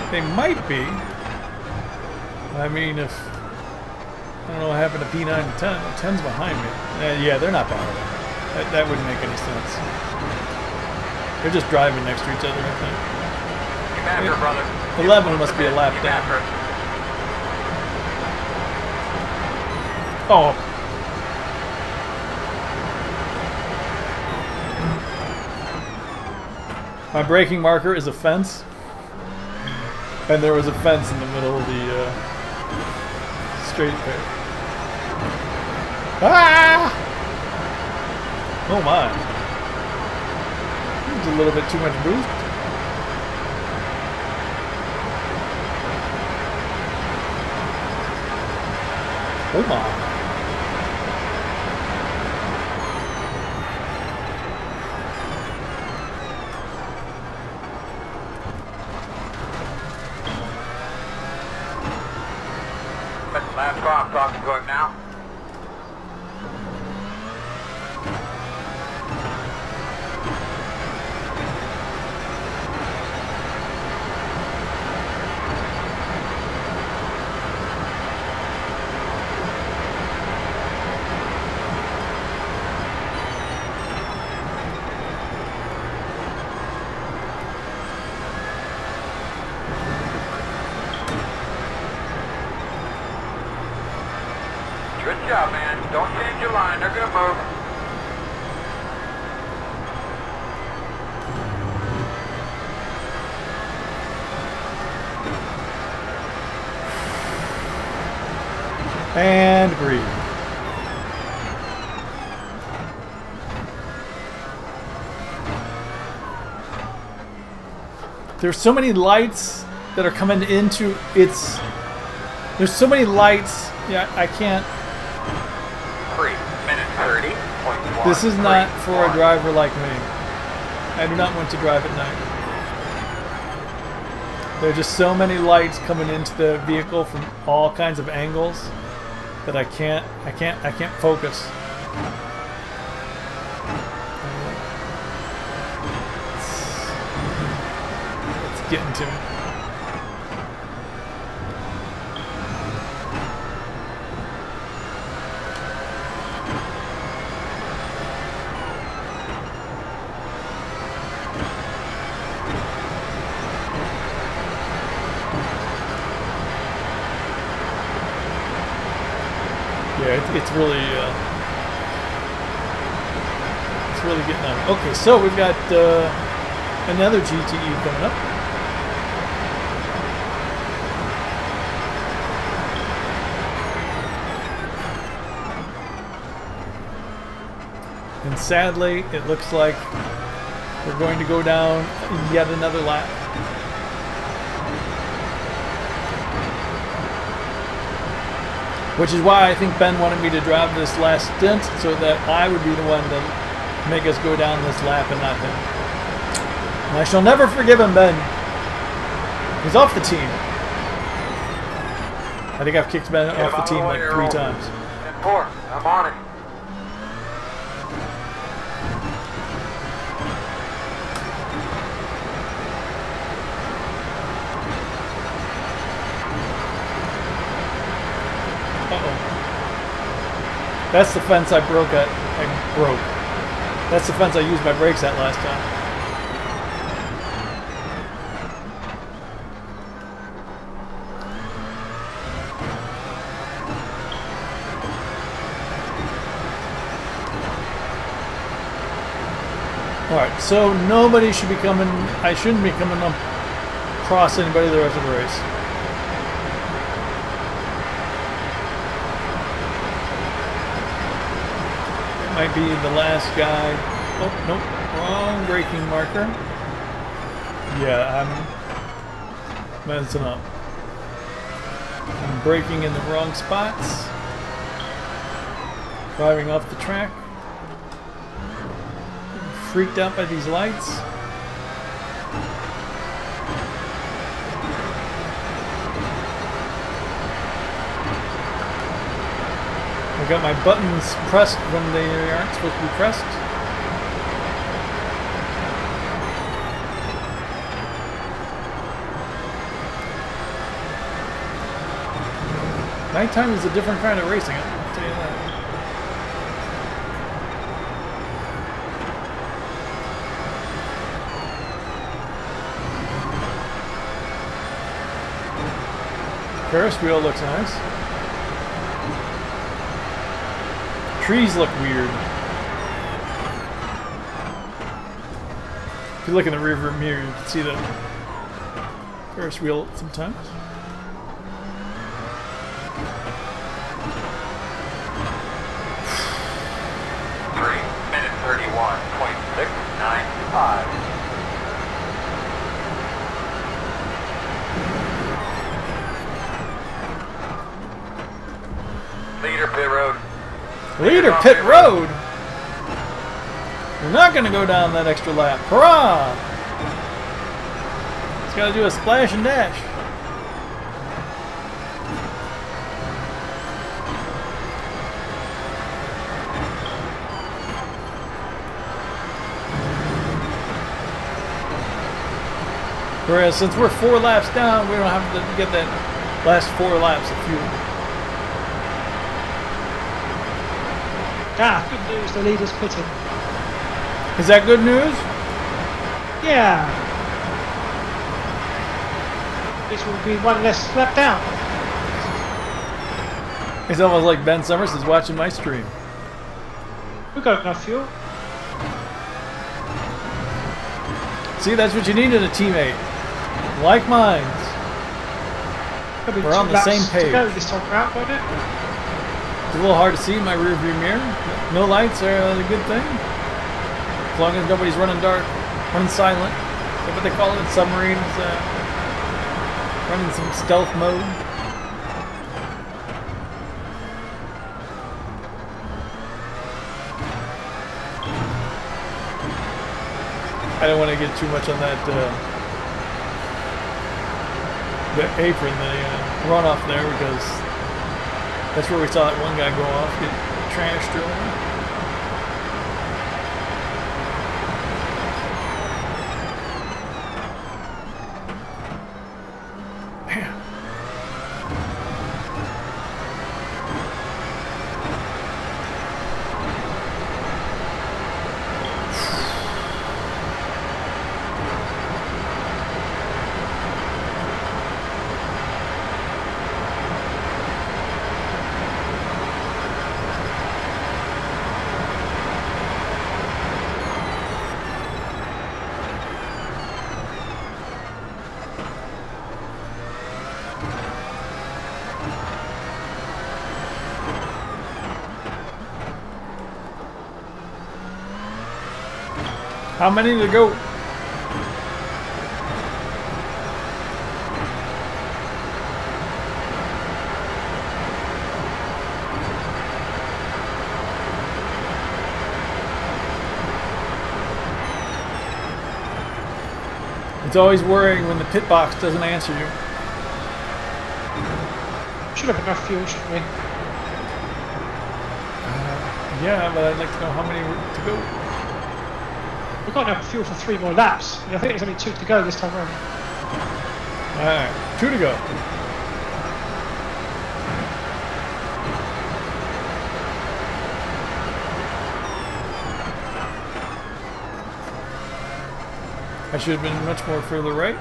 Speaker 1: They might be. I mean, if... I don't know what happened to P9 and 10. 10's behind me. Yeah, they're not battling. That wouldn't make any sense. They're just driving next to each other, I think.
Speaker 2: Commander, brother.
Speaker 1: 11 must be a lap down. Oh. My braking marker is a fence. And there was a fence in the middle of the straight there. Ah! Oh my. That's a little bit too much boost. Oh my.
Speaker 2: Last car I'm talking to him now. Good job, man. Don't change your line. They're going to move.
Speaker 1: And breathe. There's so many lights that are coming into its... There's so many lights. Yeah, I can't...
Speaker 2: 3 minutes 30.1.
Speaker 1: This is not for a driver like me. I do not want to drive at night. There are just so many lights coming into the vehicle from all kinds of angles that I can't focus. It's getting to me. Yeah, it's really getting on me. Okay, so we've got another GTE coming up. And sadly, it looks like we're going to go down yet another lap. Which is why I think Ben wanted me to drive this last stint so that I would be the one to make us go down this lap and not him. And I shall never forgive him, Ben. He's off the team. I think I've kicked Ben off the team like 3 times.
Speaker 2: 10-4. I'm on it.
Speaker 1: That's the fence I broke at. That's the fence I used my brakes at last time. Alright, so nobody should be coming. I shouldn't be coming up across anybody the rest of the race. Might be the last guy. Oh, nope. Wrong braking marker. Yeah, I'm messing up. I'm braking in the wrong spots. Driving off the track. Freaked out by these lights. I got my buttons pressed when they aren't supposed to be pressed. Nighttime is a different kind of racing, I'll tell you that. Ferris wheel looks nice. Trees look weird. If you look in the rearview mirror, you can see the Ferris wheel sometimes.
Speaker 2: Minute 31.9. Leader pit road.
Speaker 1: Leader pit road? We're not going to go down that extra lap. Hurrah! It's got to do a splash and dash. Whereas since we're 4 laps down, we don't have to get that last 4 laps of fuel.
Speaker 3: Ah, good news, the leader's pitting.
Speaker 1: Is that good news?
Speaker 3: Yeah. This will be 1 less lap down.
Speaker 1: It's almost like Ben Summers is watching my stream.
Speaker 3: We've got enough fuel.
Speaker 1: See, that's what you need in a teammate. Like minds. We're on the same page.
Speaker 3: To go this time around, won't it?
Speaker 1: It's a little hard to see in my rear view mirror. No lights are a good thing. As long as nobody's running dark, running silent. That's what they call it. Submarines running some stealth mode. I don't want to get too much on that the apron, the runoff there, because that's where we saw that one guy go off, get trashed earlier. How many to go? It's always worrying when the pit box doesn't answer you.
Speaker 3: Should have enough fuel, shouldn't we?
Speaker 1: Yeah, but I'd like to know how many to go.
Speaker 3: We've got enough fuel for 3 more laps. I think there's only 2 to go this time around.
Speaker 1: Alright, 2 to go. I should have been much more further right.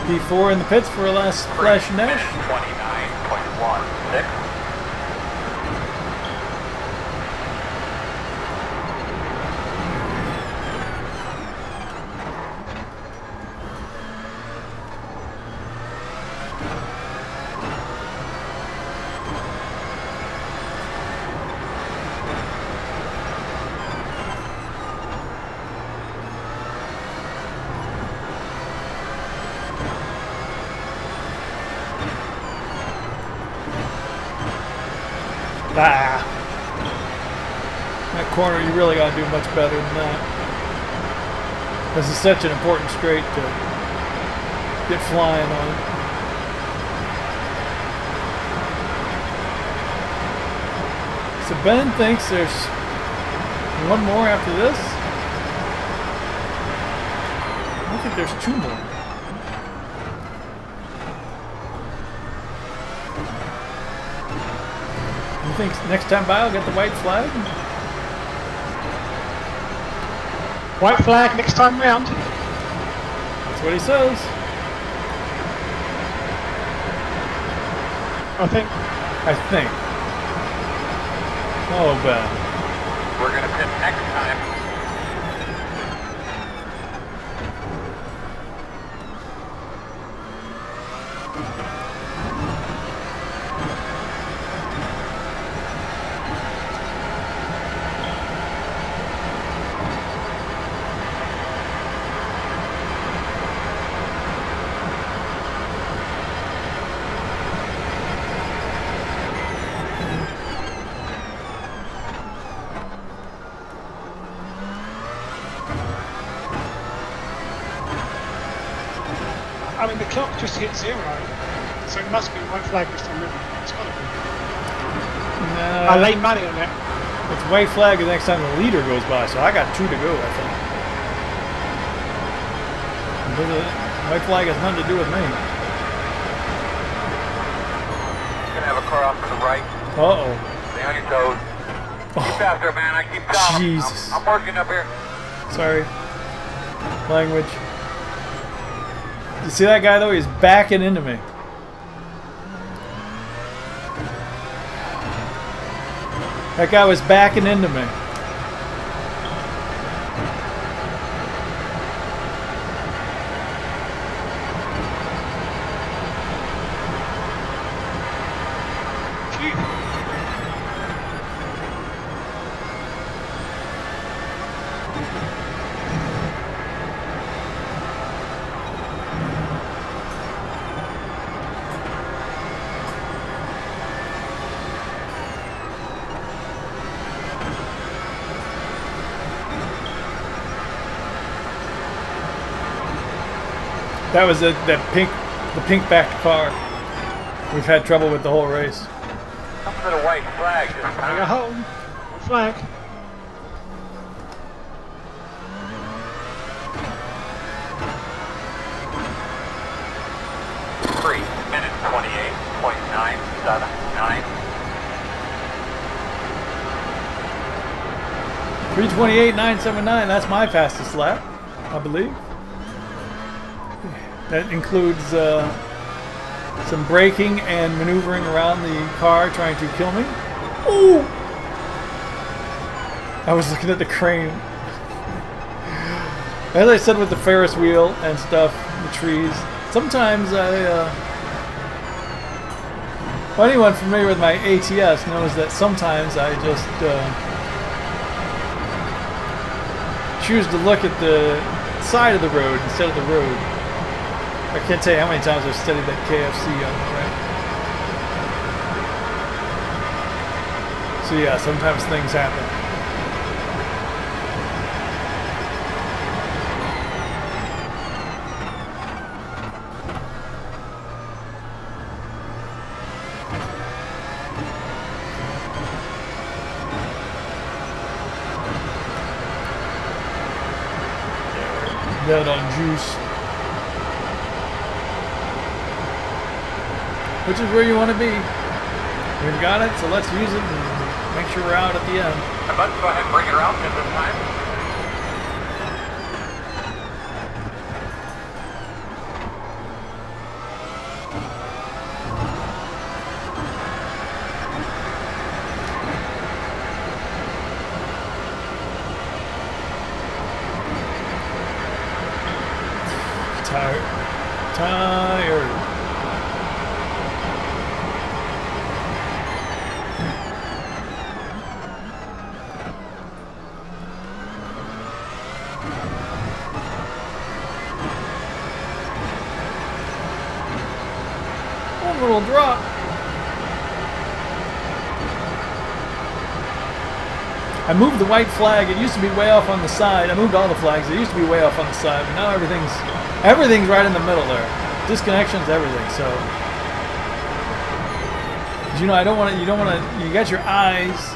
Speaker 1: P4 in the pits for a last flash and dash.
Speaker 2: 29.16.
Speaker 1: Ah. That corner, you really got to do much better than that. This is such an important straight to get flying on. So Ben thinks there's one more after this. I think there's 2 more. You think next time by I'll get the white flag?
Speaker 3: White flag next time round.
Speaker 1: That's what he says.
Speaker 3: I think.
Speaker 1: Oh, Ben.
Speaker 2: We're going to pit next time.
Speaker 3: I mean, the clock just hit 0, so it must be white flag this time. It's got to be.
Speaker 1: No.
Speaker 3: I lay money on it.
Speaker 1: It's white flag the next time the leader goes by, so I got 2 to go, I think. White flag has nothing to do with me.
Speaker 2: Gonna have a car off to the right.
Speaker 1: Uh-oh.
Speaker 2: Stay on your toes. Keep after it, man. I keep telling him.
Speaker 1: Jesus.
Speaker 2: I'm working up here.
Speaker 1: Sorry. Language. You see that guy, though? He's backing into me. That guy was backing into me. That was the pink backed car. We've had trouble with the whole race.
Speaker 2: Come to the white flag this
Speaker 3: I
Speaker 2: time.
Speaker 3: got home. White flag.
Speaker 2: Free. Minute 28.979.
Speaker 1: 3:28.979. That's my fastest lap, I believe. That includes some braking and maneuvering around the car trying to kill me. Ooh! I was looking at the crane. As I said with the Ferris wheel and stuff, the trees, sometimes well, anyone familiar with my ATS knows that sometimes I just choose to look at the side of the road instead of the road. I can't tell you how many times I've studied that KFC on the right. So yeah, sometimes things happen. Dead on juice. Which is where you want to be. We've got it, so let's use it and make sure we're out at the end.
Speaker 2: I'd like to go ahead and bring it around at this time.
Speaker 1: Tired. One little drop. I moved the white flag. It used to be way off on the side. I moved all the flags. It used to be way off on the side, but now everything's right in the middle there. Disconnections, everything. So, you know, I don't want to. You don't want to. You got your eyes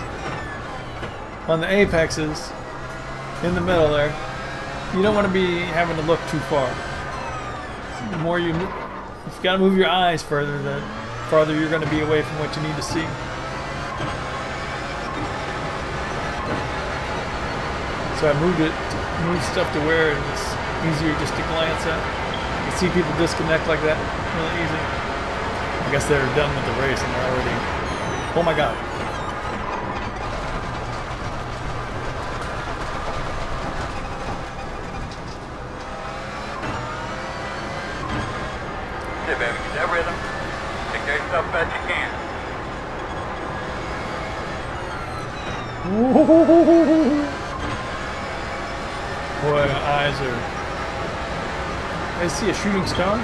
Speaker 1: on the apexes in the middle there. You don't want to be having to look too far. The more you've got to move your eyes further, the farther you're going to be away from what you need to see. So I moved stuff to where it's easier just to glance at. You see people disconnect like that really easy. I guess they're done with the race and they're already. Oh my God.
Speaker 2: Hey baby, get that rhythm. Take care of yourself best you can.
Speaker 1: Boy, my eyes are... I see a shooting star.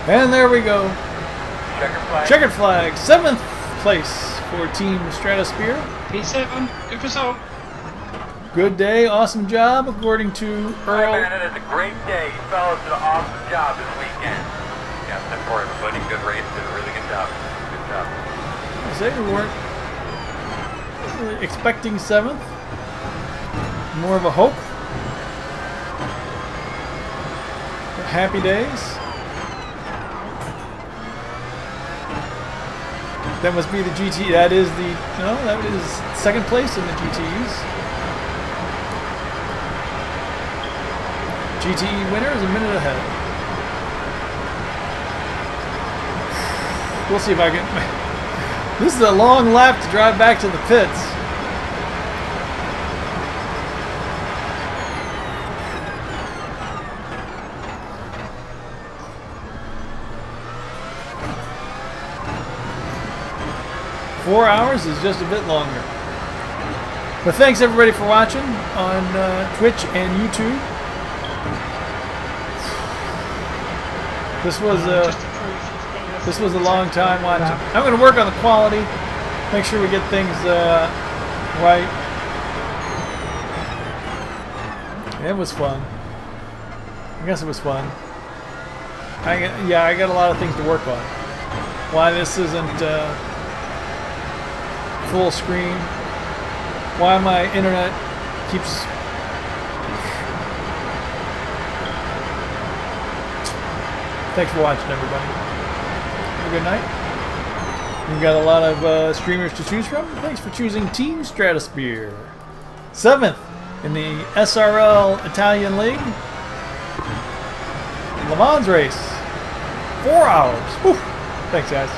Speaker 1: And there we go.
Speaker 2: Checkered flag.
Speaker 1: Checkered flag. 7th place for Team SpearSTL.
Speaker 3: P7, good result.
Speaker 1: Good day, awesome job, according to Earl.
Speaker 2: Man, it is a great day. You fellas did an awesome job this weekend. Yeah, 10-4 everybody. Good race. Did a really good job. Good job.
Speaker 1: I say we weren't really expecting 7th. More of a hope. Happy days. That must be the GT. That is the that is 2nd place in the GTs. GTE winner is a minute ahead. We'll see if I can. This is a long lap to drive back to the pits. Four hours is just a bit longer. But thanks everybody for watching on Twitch and YouTube. This was a long time watching. I'm going to work on the quality, make sure we get things right. It was fun. I guess it was fun. I got a lot of things to work on. Why this isn't full screen? Why my internet keeps. Thanks for watching, everybody. Have a good night. We've got a lot of streamers to choose from. Thanks for choosing Team SpearSTL. 7th in the SRL Italian League. Le Mans race. 4 hours. Whew. Thanks, guys.